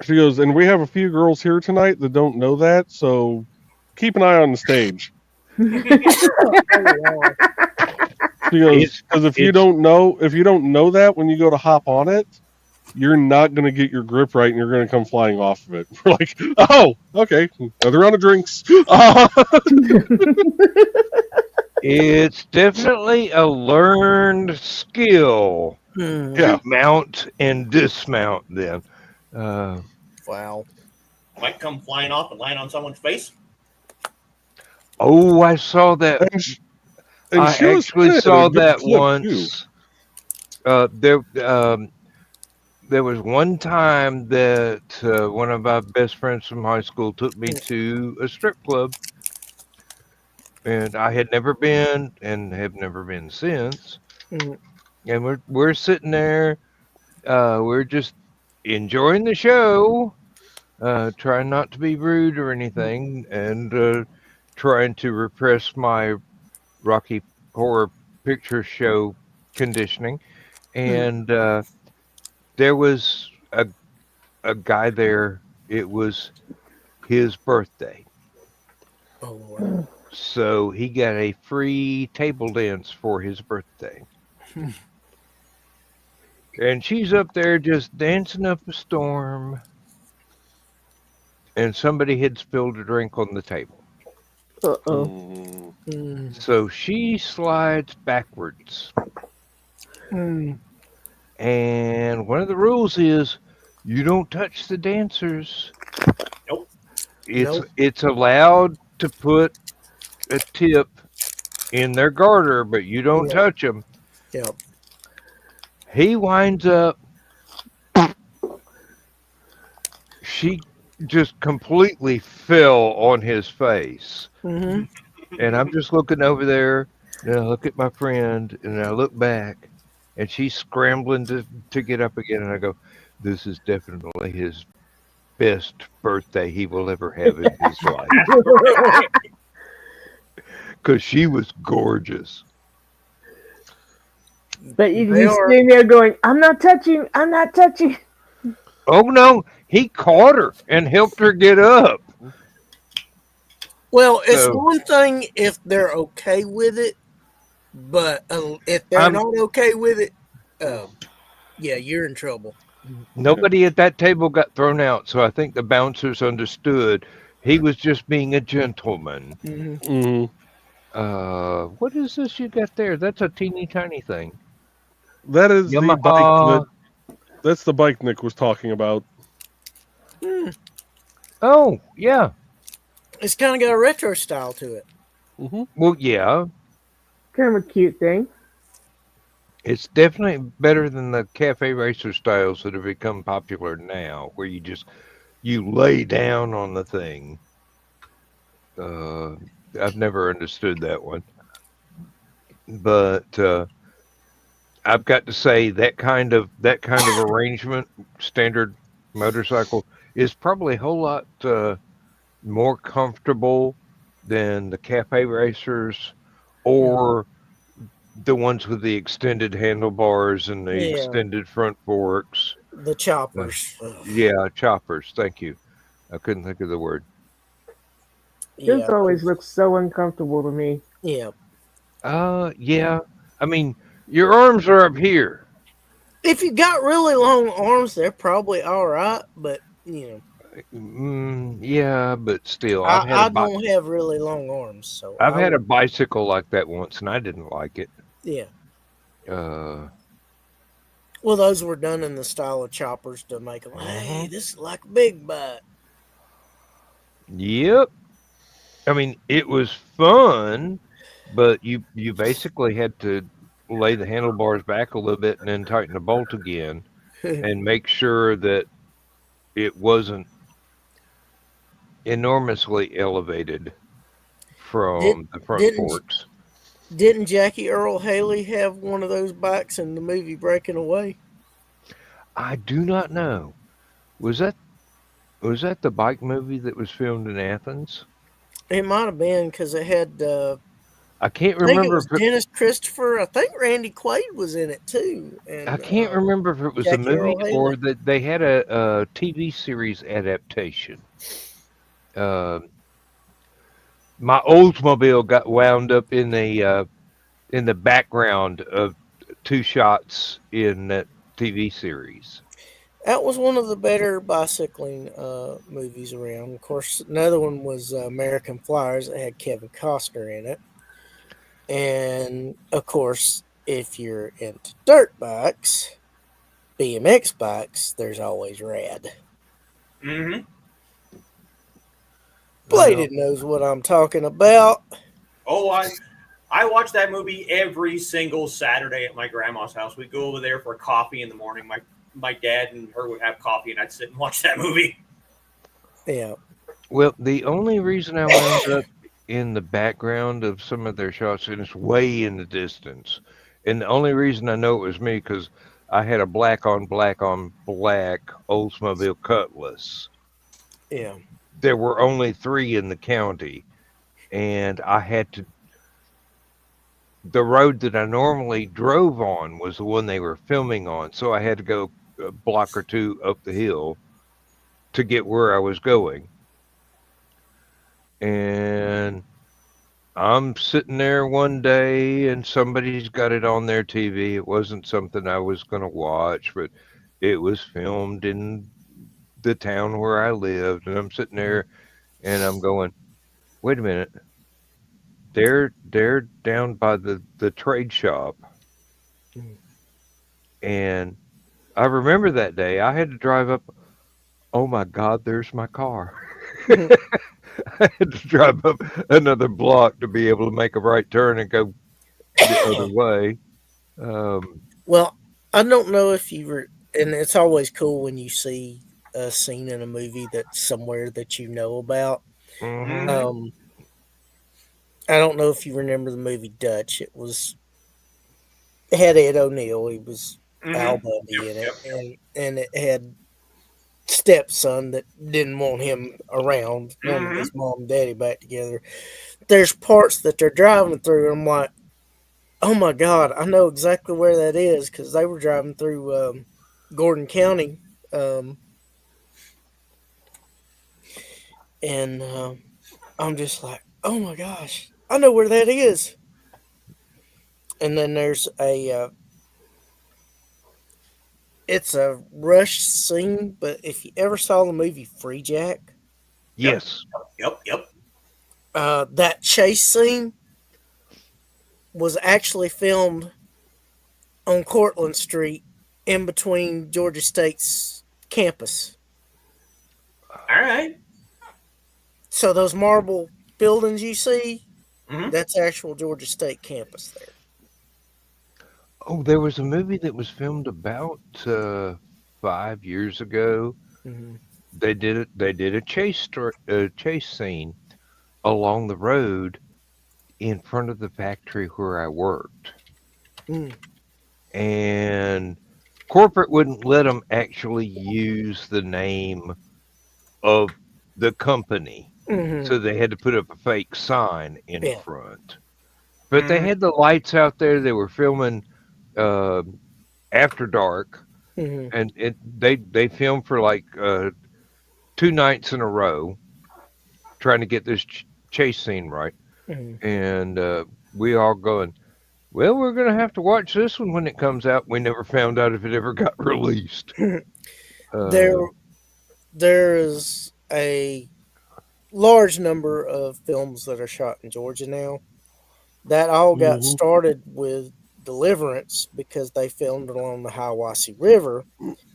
She goes, and we have a few girls here tonight that don't know that, so keep an eye on the stage. She goes, because if you don't know that when you go to hop on it, you're not going to get your grip right, and you're going to come flying off of it. We're like, "Oh, okay, another round of drinks." it's definitely a learned skill to mount and dismount then. Wow. Might come flying off and land on someone's face. Oh, I saw that. And I actually saw that once. There was one time that one of my best friends from high school took me to a strip club, and I had never been and have never been since. And we're sitting there, we're just enjoying the show, trying not to be rude or anything, and trying to repress my Rocky Horror Picture Show conditioning. And there was a guy there. It was his birthday. Oh, Lord. So he got a free table dance for his birthday. And she's up there just dancing up a storm. And somebody had spilled a drink on the table. Uh-oh. So she slides backwards. And one of the rules is you don't touch the dancers. Nope. It's allowed to put a tip in their garter, but you don't Yeah. touch them. Yeah. He winds up, she just completely fell on his face. Mm-hmm. And I'm just looking over there, and I look at my friend, and I look back, and she's scrambling to get up again. And I go, this is definitely his best birthday he will ever have in his life. Because she was gorgeous. But you They just are. sitting there going, I'm not touching. I'm not touching. Oh, no, he caught her and helped her get up. Well, it's So, one thing if they're okay with it, but if they're I'm- not okay with it, yeah, you're in trouble. nobody at that table got thrown out, so I think the bouncers understood he was just being a gentleman. Mm-hmm. What is this you got there? That's a teeny tiny thing. That is the bike Yamaha. that's the bike Nick was talking about. Oh, yeah. It's kind of got a retro style to it. Hmm. Well, yeah. Kind of a cute thing. It's definitely better than the cafe racer styles that have become popular now, where you lay down on the thing. I've never understood that one, but I've got to say that kind of arrangement, standard motorcycle, is probably a whole lot more comfortable than the cafe racers or the ones with the extended handlebars and the Yeah. extended front forks. The choppers. Yeah, choppers. Thank you. I couldn't think of the word. Yeah. This always looks so uncomfortable to me. Yeah. Yeah. I mean, your arms are up here. If you got really long arms, they're probably all right, but Yeah, but still, I don't have really long arms, so I've had a bicycle like that once, and I didn't like it. Yeah. Well, those were done in the style of choppers to make them. Hey, this is like a big bike. Yep. I mean, it was fun, but you basically had to lay the handlebars back a little bit and then tighten the bolt again and make sure that it wasn't enormously elevated from the front forks. Didn't Jackie Earl Haley have one of those bikes in the movie Breaking Away? I do not know. Was that the bike movie that was filmed in Athens? It might have been because it had. I can't I think remember. it was Dennis Christopher. I think Randy Quaid was in it too. And, I can't remember if it was a Jackie movie Earl Haley. or that they had a TV series adaptation. My Oldsmobile got wound up in the background of two shots in that TV series. That was one of the better bicycling movies around. Of course, another one was American Flyers that had Kevin Costner in it. And, of course, if you're into dirt bikes, BMX bikes, there's always Rad. Mm-hmm. Bladed knows what I'm talking about. Oh, I watch that movie every single Saturday at my grandma's house. We'd go over there for coffee in the morning. My dad and her would have coffee, and I'd sit and watch that movie. Yeah. Well, the only reason I wound up in the background of some of their shots, and it's way in the distance, and the only reason I know it was me because I had a black on black Oldsmobile Cutlass. Yeah. There were only 3 in the county, and I had to. The road that I normally drove on was the one they were filming on, so I had to go a block or 2 up the hill to get where I was going. And I'm sitting there one day, and somebody's got it on their TV. It wasn't something I was going to watch, but it was filmed in the town where I lived, and I'm sitting there, and I'm going, wait a minute. They're down by the trade shop. And I remember that day I had to drive up. Oh my God, there's my car. I had to drive up another block to be able to make a right turn and go the other way. Well, I don't know if you were, and it's always cool when you see a scene in a movie that's somewhere that you know about. Mhm. I don't know if you remember the movie Dutch. It had Ed O'Neill. He was Al Bundy in it, and it had stepson that didn't want him around, wanted his mom and daddy back together. There's parts that they're driving through. I'm like, oh my god, I know exactly where that is because they were driving through Gordon County, and I'm just like, oh my gosh, I know where that is. And then there's it's a rush scene, but if you ever saw the movie Free Jack, Yes. Yep. that chase scene was actually filmed on Cortlandt Street in between Georgia State's campus. All right. So those marble buildings you see, Mhm. that's actual Georgia State campus there. Oh, there was a movie that was filmed about 5 years ago. Mm-hmm. They did a chase scene along the road in front of the factory where I worked, and corporate wouldn't let them actually use the name of the company, so they had to put up a fake sign in Yeah. front. But they had the lights out there. They were filming after dark, and they filmed for like 2 nights in a row, trying to get this chase scene right. And we all going, well, we're going to have to watch this one when it comes out. We never found out if it ever got released. There is a large number of films that are shot in Georgia now. That all got started with Deliverance because they filmed along the Hiawassee River.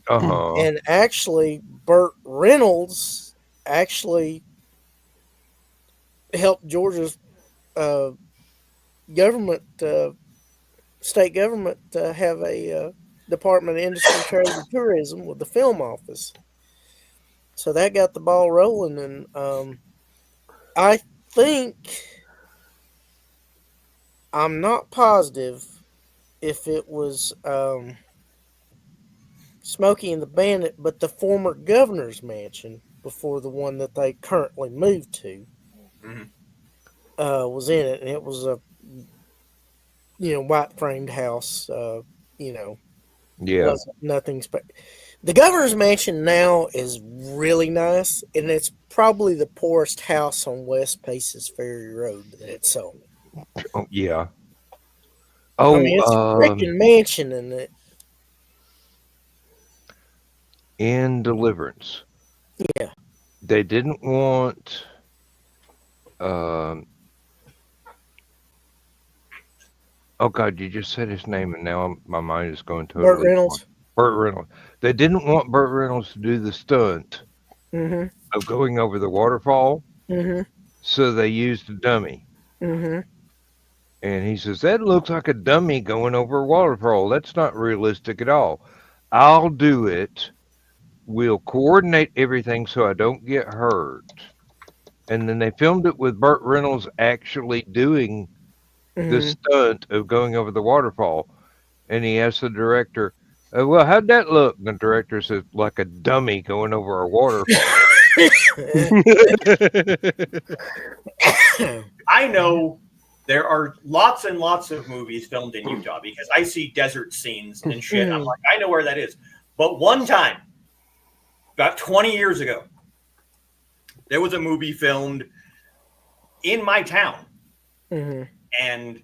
And actually, Burt Reynolds actually helped Georgia's government, state government, have a Department of Industry, Trade, and Tourism with the film office. So that got the ball rolling, and I think, I'm not positive if it was Smokey and the Bandit, but the former governor's mansion before the one that they currently moved to was in it, and it was a white framed house. Wasn't nothing special. The governor's mansion now is really nice, and it's probably the poorest house on West Paces Ferry Road that it's on. Oh, yeah. I mean, it's a freaking mansion, and it. In Deliverance. Yeah. They didn't want oh God, you just said his name and now my mind is going totally. Burt Reynolds. Burt Reynolds. They didn't want Burt Reynolds to do the stunt of going over the waterfall. So they used a dummy. And he says, that looks like a dummy going over a waterfall. That's not realistic at all. I'll do it. We'll coordinate everything so I don't get hurt. And then they filmed it with Burt Reynolds actually doing the stunt of going over the waterfall. And he asked the director, well, how'd that look? And the director says, like a dummy going over a waterfall. I know there are lots and lots of movies filmed in Utah because I see desert scenes and shit. I'm like, I know where that is. But one time, about 20 years ago, there was a movie filmed in my town and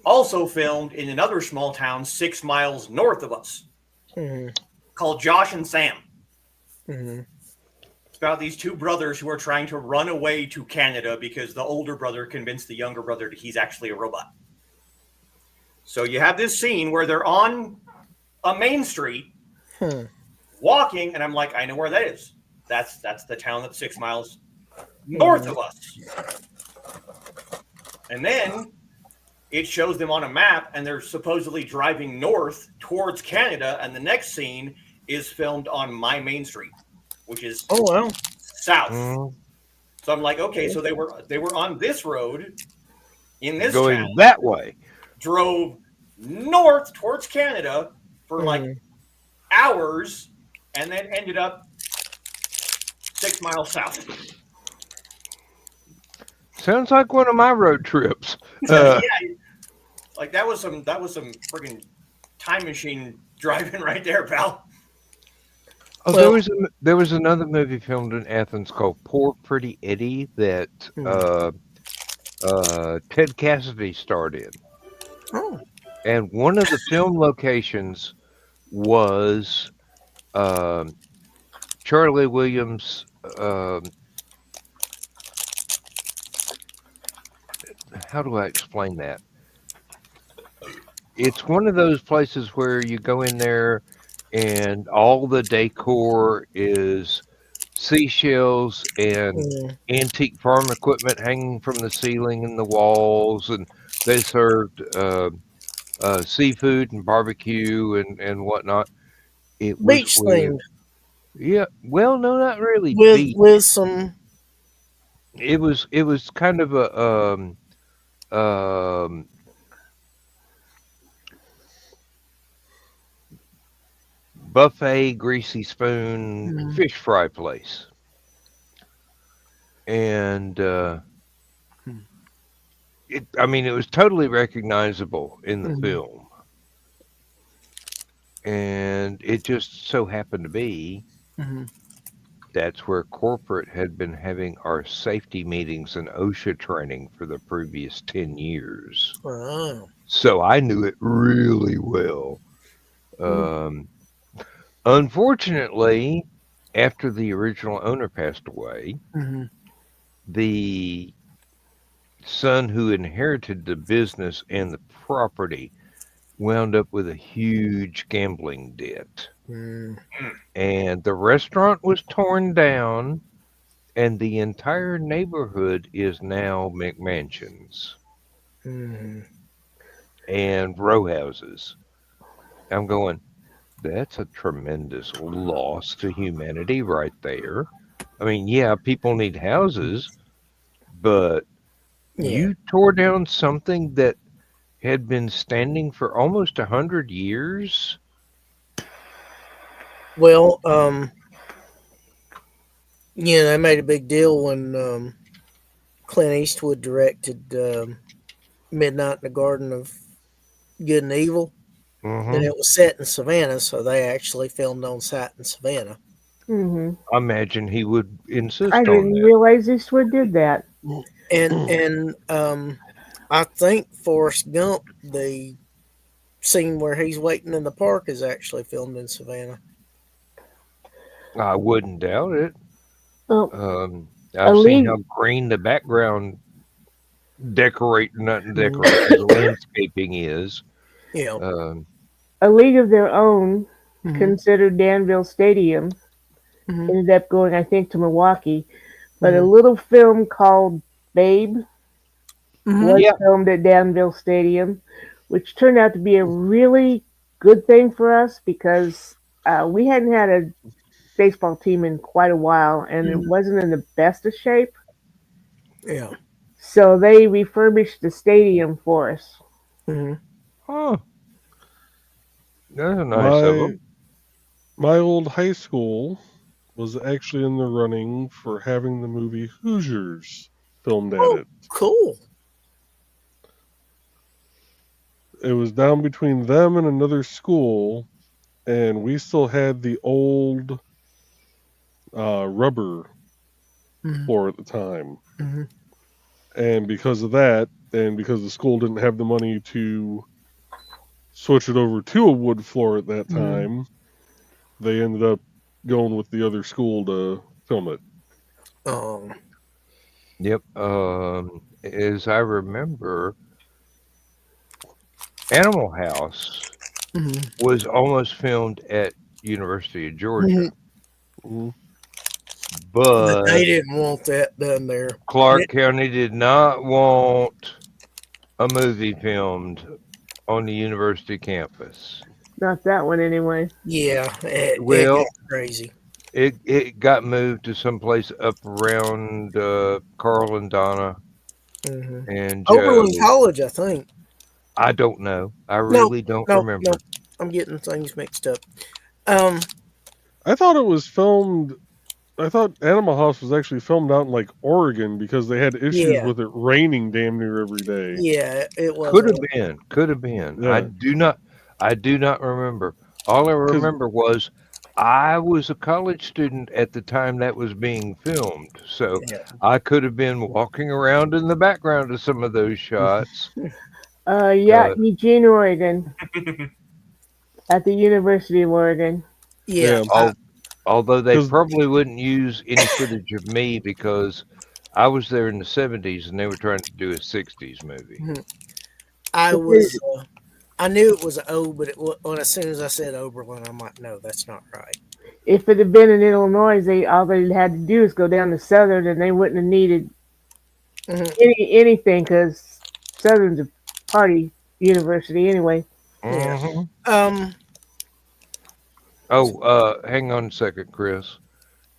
also filmed in another small town 6 miles north of us called Josh and Sam. It's about these two brothers who are trying to run away to Canada because the older brother convinced the younger brother that he's actually a robot. So you have this scene where they're on a main street walking, and I'm like, I know where that is. That's the town that's 6 miles north of us. And then it shows them on a map, and they're supposedly driving north towards Canada, and the next scene is filmed on my main street, which is south. So I'm like, okay, so they were on this road in this Going town, that way. drove north towards Canada for like hours, and then ended up 6 miles south. Sounds like one of my road trips. Yeah, like that was some friggin' time machine driving right there, pal. Oh, there was another movie filmed in Athens called Poor Pretty Eddie that Ted Cassidy starred in. Oh. And one of the film locations was Charlie Williams' how do I explain that? It's one of those places where you go in there and all the decor is seashells and antique farm equipment hanging from the ceiling and the walls, and they served seafood and barbecue and whatnot. It was Beach themed. Yeah, well, no, not really. With some. It was kind of a buffet, greasy spoon, fish fry place, and it was totally recognizable in the film, and it just so happened to be that's where corporate had been having our safety meetings and OSHA training for the previous 10 years. Wow. So I knew it really well. Unfortunately, after the original owner passed away, the son who inherited the business and the property wound up with a huge gambling debt. And the restaurant was torn down, and the entire neighborhood is now McMansions and row houses. I'm going, that's a tremendous loss to humanity right there. I mean, yeah, people need houses, but you tore down something that had been standing for almost 100 years. Well, they made a big deal when Clint Eastwood directed Midnight in the Garden of Good and Evil. And it was set in Savannah, so they actually filmed on site in Savannah. I imagine he would insist I on didn't that. realize Eastwood did that. And I think Forrest Gump, the scene where he's waiting in the park, is actually filmed in Savannah. I wouldn't doubt it. Well, I've seen how green the background decorating the landscaping is. Yeah. A League of Their Own considered Danville Stadium. Ended up going, I think, to Milwaukee. But a little film called Babe was filmed at Danville Stadium, which turned out to be a really good thing for us because we hadn't had a baseball team in quite a while, and it wasn't in the best of shape. Yeah. So they refurbished the stadium for us. Huh. That's nice of them. My old high school was actually in the running for having the movie Hoosiers filmed at it. Cool. It was down between them and another school, and we still had the old rubber floor at the time. And because of that, and because the school didn't have the money to switch it over to a wood floor at that time, they ended up going with the other school to film it. Yep. As I remember, Animal House was almost filmed at University of Georgia. But they didn't want that done there. Clark County did not want a movie filmed on the university campus. Not that one anyway. Yeah, it Well, got crazy. it got moved to someplace up around Carl and Donna Hmm. and Joe. Oberlin College, I think. I don't know. I really don't remember. No, I'm getting things mixed up. I thought it was filmed. I thought Animal House was actually filmed out in like Oregon because they had issues Yeah. with it raining damn near every day. Yeah, it was. Could have been. Yeah. I do not remember. All I remember was I was a college student at the time that was being filmed. So Yeah. I could have been walking around in the background of some of those shots. Eugene, Oregon. At the University of Oregon. Yeah. Although they 'Cause- probably wouldn't use any footage of me because I was there in the 70s and they were trying to do a 60s movie. I was. I knew it was O, but as soon as I said Oberlin, I'm like, no, that's not right. If it had been in Illinois, all they had to do is go down to Southern, and they wouldn't have needed anything because Southern's a party university anyway. Mhm. Yeah. Hang on a second, Chris.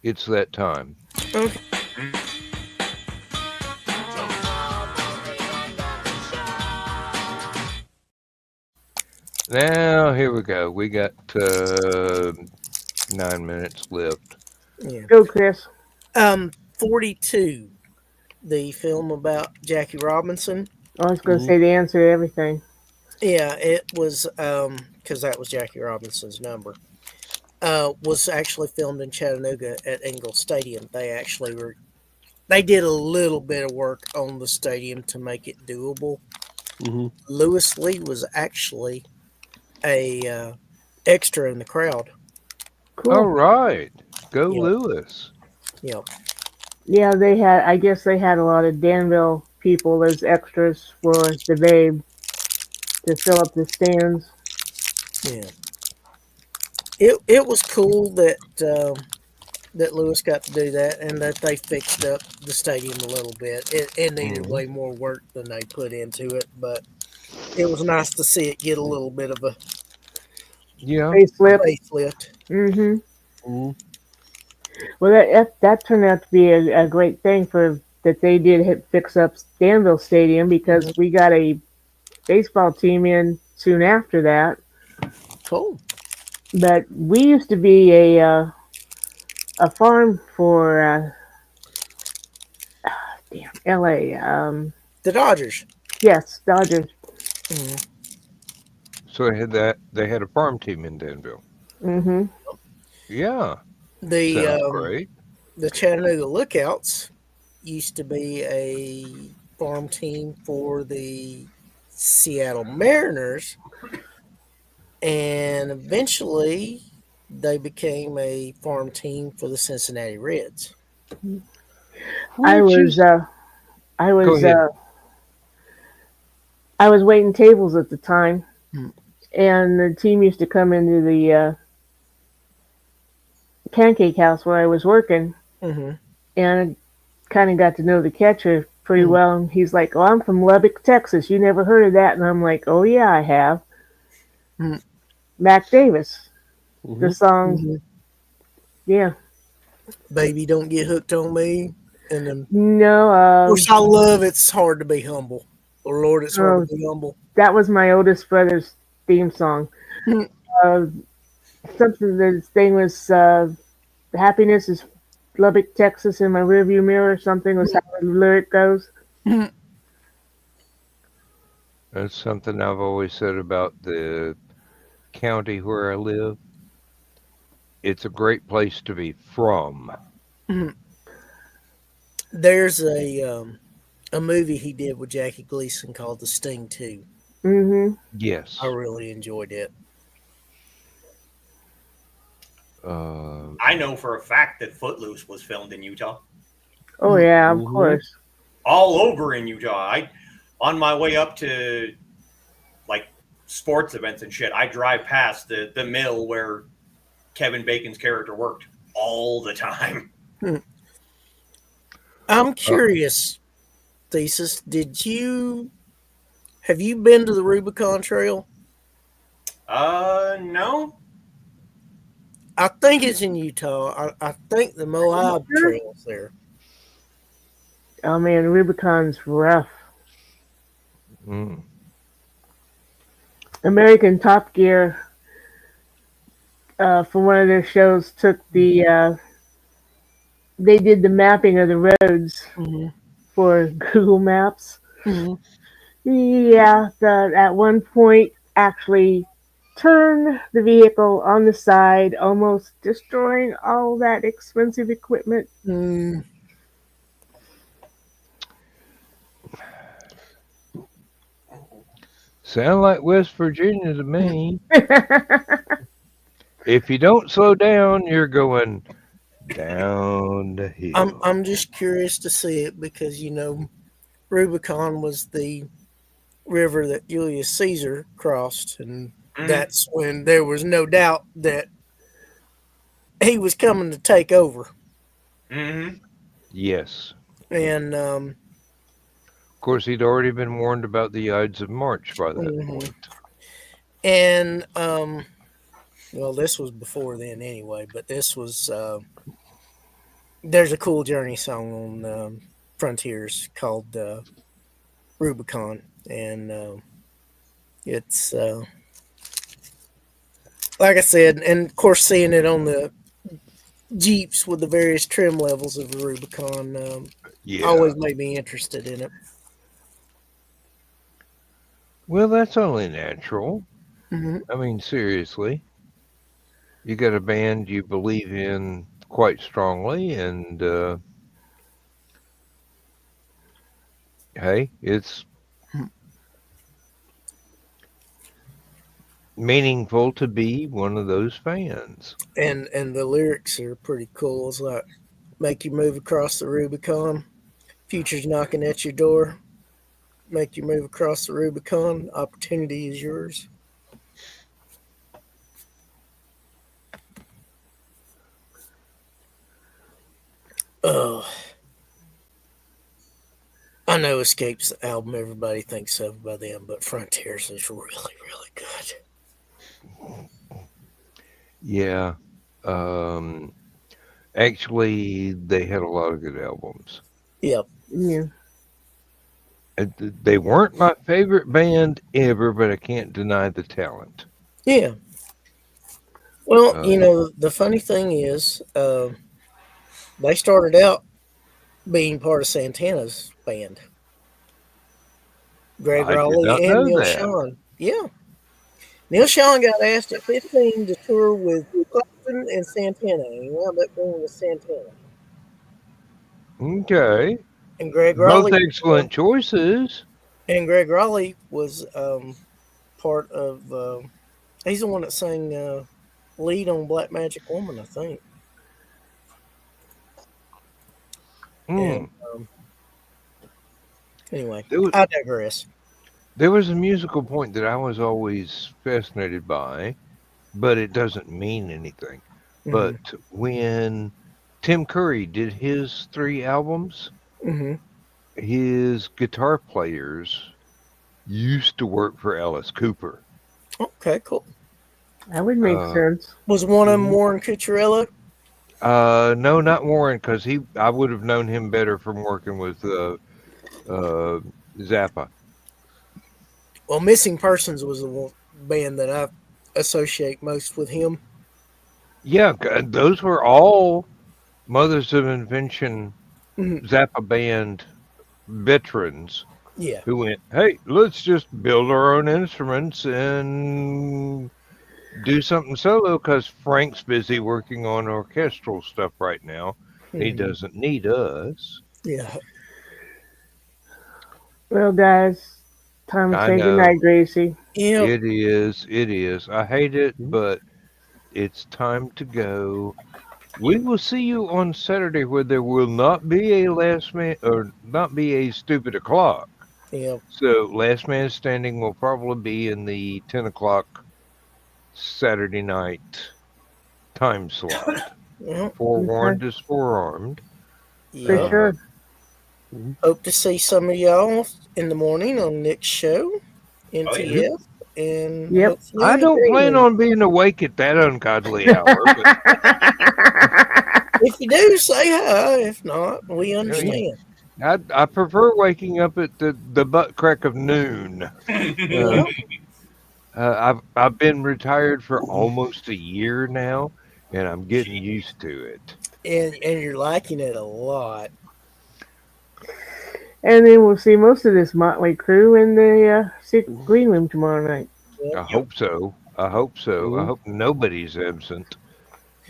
It's that time. Okay. Now, here we go. We got 9 minutes left. Yeah. Go, Chris. 42, the film about Jackie Robinson. I was going to say the answer to everything. Yeah, it was because that was Jackie Robinson's number. Was actually filmed in Chattanooga at Ingalls Stadium. They did a little bit of work on the stadium to make it doable. Mm-hmm. Lewis Lee was actually a extra in the crowd. Cool. All right. Go Yeah. Lewis. Yep. Yeah, I guess they had a lot of Danville people as extras for the Babe to fill up the stands. Yeah. It was cool that that Lewis got to do that and that they fixed up the stadium a little bit. It needed way more work than they put into it, but it was nice to see it get a little bit of a facelift. Mm-hmm. Mm-hmm. Well, that turned out to be a great thing that they did fix up Danville Stadium because we got a baseball team in soon after that. Cool. But we used to be a farm for L.A. The Dodgers. Yes, Dodgers. Mm-hmm. So they had a farm team in Danville. Mm-hmm. Yeah. Sounds great. The Chattanooga Lookouts used to be a farm team for the Seattle Mariners, and eventually they became a farm team for the Cincinnati Reds. I was waiting tables at the time, and the team used to come into the pancake house where I was working, and kind of got to know the catcher pretty well. And he's like, "Oh, I'm from Lubbock, Texas. You never heard of that?" And I'm like, "Oh yeah, I have." Mac Davis, the song, yeah. Baby, don't get hooked on me. And then, No, of course, I love It's Hard to Be Humble. Oh, Lord, it's hard to be humble. That was my oldest brother's theme song. Something the thing was happiness is Lubbock, Texas in my rearview mirror or something was how the lyric goes. That's something I've always said about the county where I live. It's a great place to be from. There's a movie he did with Jackie Gleason called The Sting 2. Mm-hmm. Yes. I really enjoyed it. I know for a fact that Footloose was filmed in Utah. Oh yeah, of course. All over in Utah. On my way up to like sports events and shit, I drive past the mill where Kevin Bacon's character worked all the time. I'm curious, Thesis. Have you been to the Rubicon Trail? No. I think it's in Utah. I think the Moab Trail's there. Oh man, Rubicon's rough. Mm. American Top Gear, for one of their shows, took the they did the mapping of the roads for Google Maps. Yeah, at one point actually turned the vehicle on the side, almost destroying all that expensive equipment. Sound like West Virginia to me. If you don't slow down, you're going down the hill. I'm just curious to see it because Rubicon was the river that Julius Caesar crossed, and that's when there was no doubt that he was coming to take over. Yes. And of course, he'd already been warned about the Ides of March by that point. And well, this was before then anyway, but this was there's a cool Journey song on Frontiers called Rubicon, and it's like I said, and of course seeing it on the Jeeps with the various trim levels of the Rubicon always made me interested in it. Well, that's only natural. I mean, seriously. You got a band you believe in quite strongly, and hey, it's meaningful to be one of those fans. And the lyrics are pretty cool. It's like, make you move across the Rubicon, future's knocking at your door. Make you move across the Rubicon, opportunity is yours. Oh, I know Escape's the album everybody thinks of by them, but Frontiers is really, really good. Yeah. Actually, they had a lot of good albums. Yep. Yeah. They weren't my favorite band ever, but I can't deny the talent. Yeah. Well, the funny thing is, they started out being part of Santana's band. Greg Raleigh and Neil Sean. Yeah. Neil Sean got asked at 15 to tour with Clapton and Santana, and he wound up going with Santana. Okay. And Greg Raleigh. Both excellent choices. And Greg Raleigh was part of. He's the one that sang lead on Black Magic Woman, I think. And, anyway, I digress. There was a musical point that I was always fascinated by, but it doesn't mean anything. But when Tim Curry did his 3 albums, his guitar players used to work for Alice Cooper. Okay, cool. That would make sense. Was one of them Warren Cucurella? No, not Warren, because I would have known him better from working with Zappa. Well, Missing Persons was the band that I associate most with him. Yeah, those were all Mothers of Invention Zappa band veterans. Yeah. Who went, hey, let's just build our own instruments and do something solo because Frank's busy working on orchestral stuff right now. He doesn't need us. Yeah. Well, guys, time to say goodnight, Gracie. Yeah. It is. I hate it, but it's time to go. We will see you on Saturday where there will not be a last man or not be a stupid o'clock. Yeah. So last man standing will probably be in the 10 o'clock Saturday night time slot. Forewarned is forearmed. Yeah. For sure. Hope to see some of y'all in the morning on Nick's show, NTF, and Yep. hopefully I in the don't green plan room. on being awake at that ungodly hour. But, If you do, say hi. If not, we understand. I prefer waking up at the butt crack of noon. Well, I've been retired for almost a year now, and I'm getting used to it. and you're liking it a lot. And then we'll see most of this motley crew in the green room tomorrow night. I hope so. I hope so. I hope nobody's absent.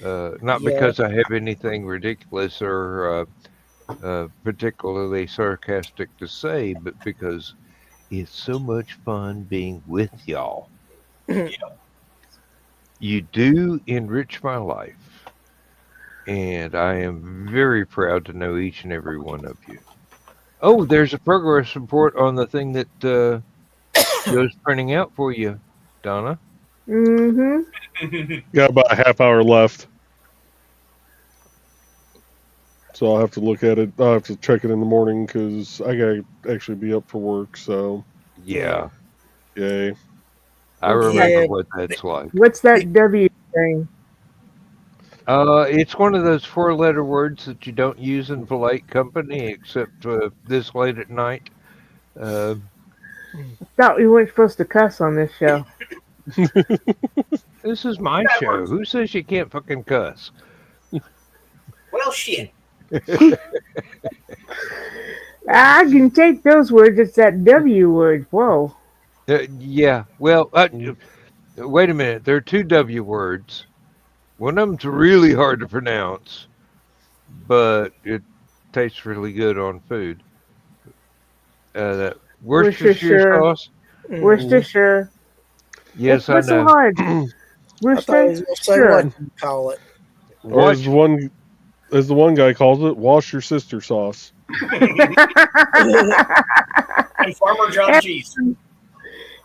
Not Yeah. because I have anything ridiculous or particularly sarcastic to say, but because it's so much fun being with y'all. You do enrich my life, and I am very proud to know each and every one of you. Oh, there's a progress report on the thing that Joe's printing out for you, Donna. Mm-hmm. Got about a half hour left. So I'll have to look at it. I'll have to check it in the morning because I gotta actually be up for work. So Yeah, yay! I remember Yeah. what that's like. What's that W thing? It's one of those 4-letter words that you don't use in polite company except this late at night. Thought we weren't supposed to cuss on this show. This is my show. Who says you can't fucking cuss? Well, shit. I can take those words. It's that W word. Whoa. Yeah. Well, wait a minute. There are 2 W words. One of them's really hard to pronounce, but it tastes really good on food. That Worcestershire sauce. Worcestershire. Yes, What's I know. so hard? I thought I was Worcestershire. going to say what you call it. Or as the one guy calls it, wash your sister sauce. And Farmer John cheese.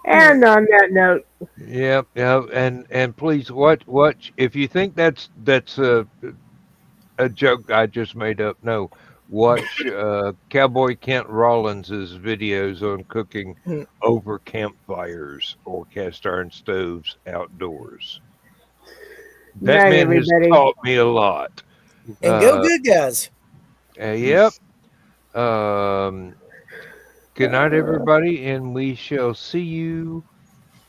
And on that note, Yeah, and please watch. If you think that's a joke I just made up, no. Watch Cowboy Kent Rollins's videos on cooking over campfires or cast iron stoves outdoors. That Night, man has everybody. taught me a lot. And go good, guys. Yep. Good night, everybody, and we shall see you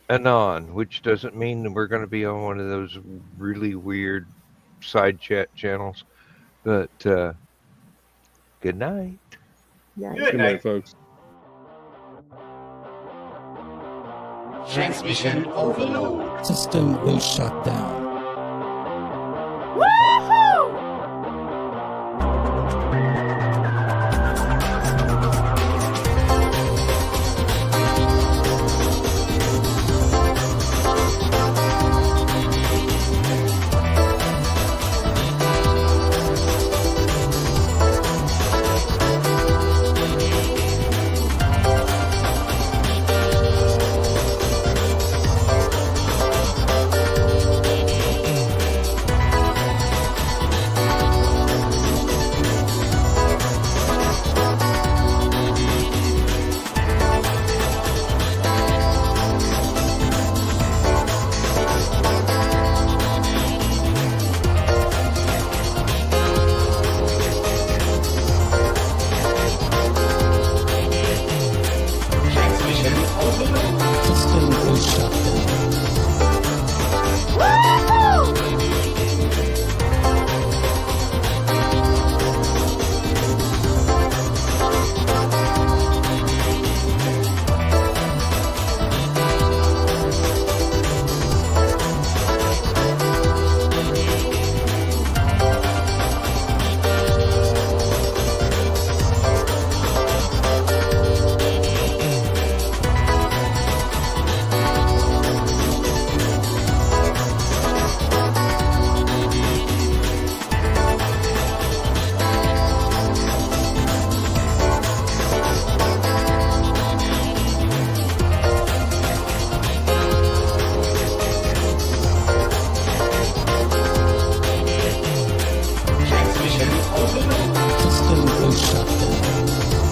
anon, which doesn't mean we're going to be on one of those really weird side chat channels. But good night. Good night, folks. Transmission overload. System will shut down. System will shut down. Transmission overload. System will shut down.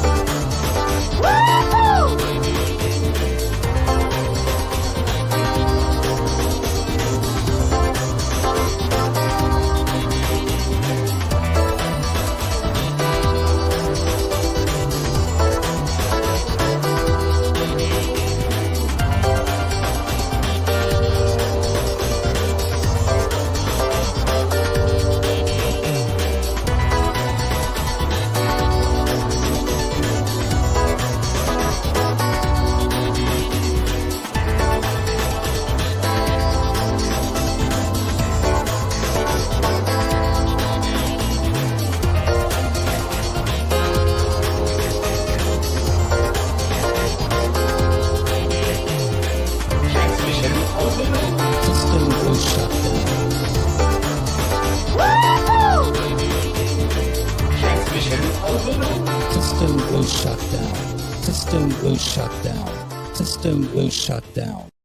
was shut down. System was shut down.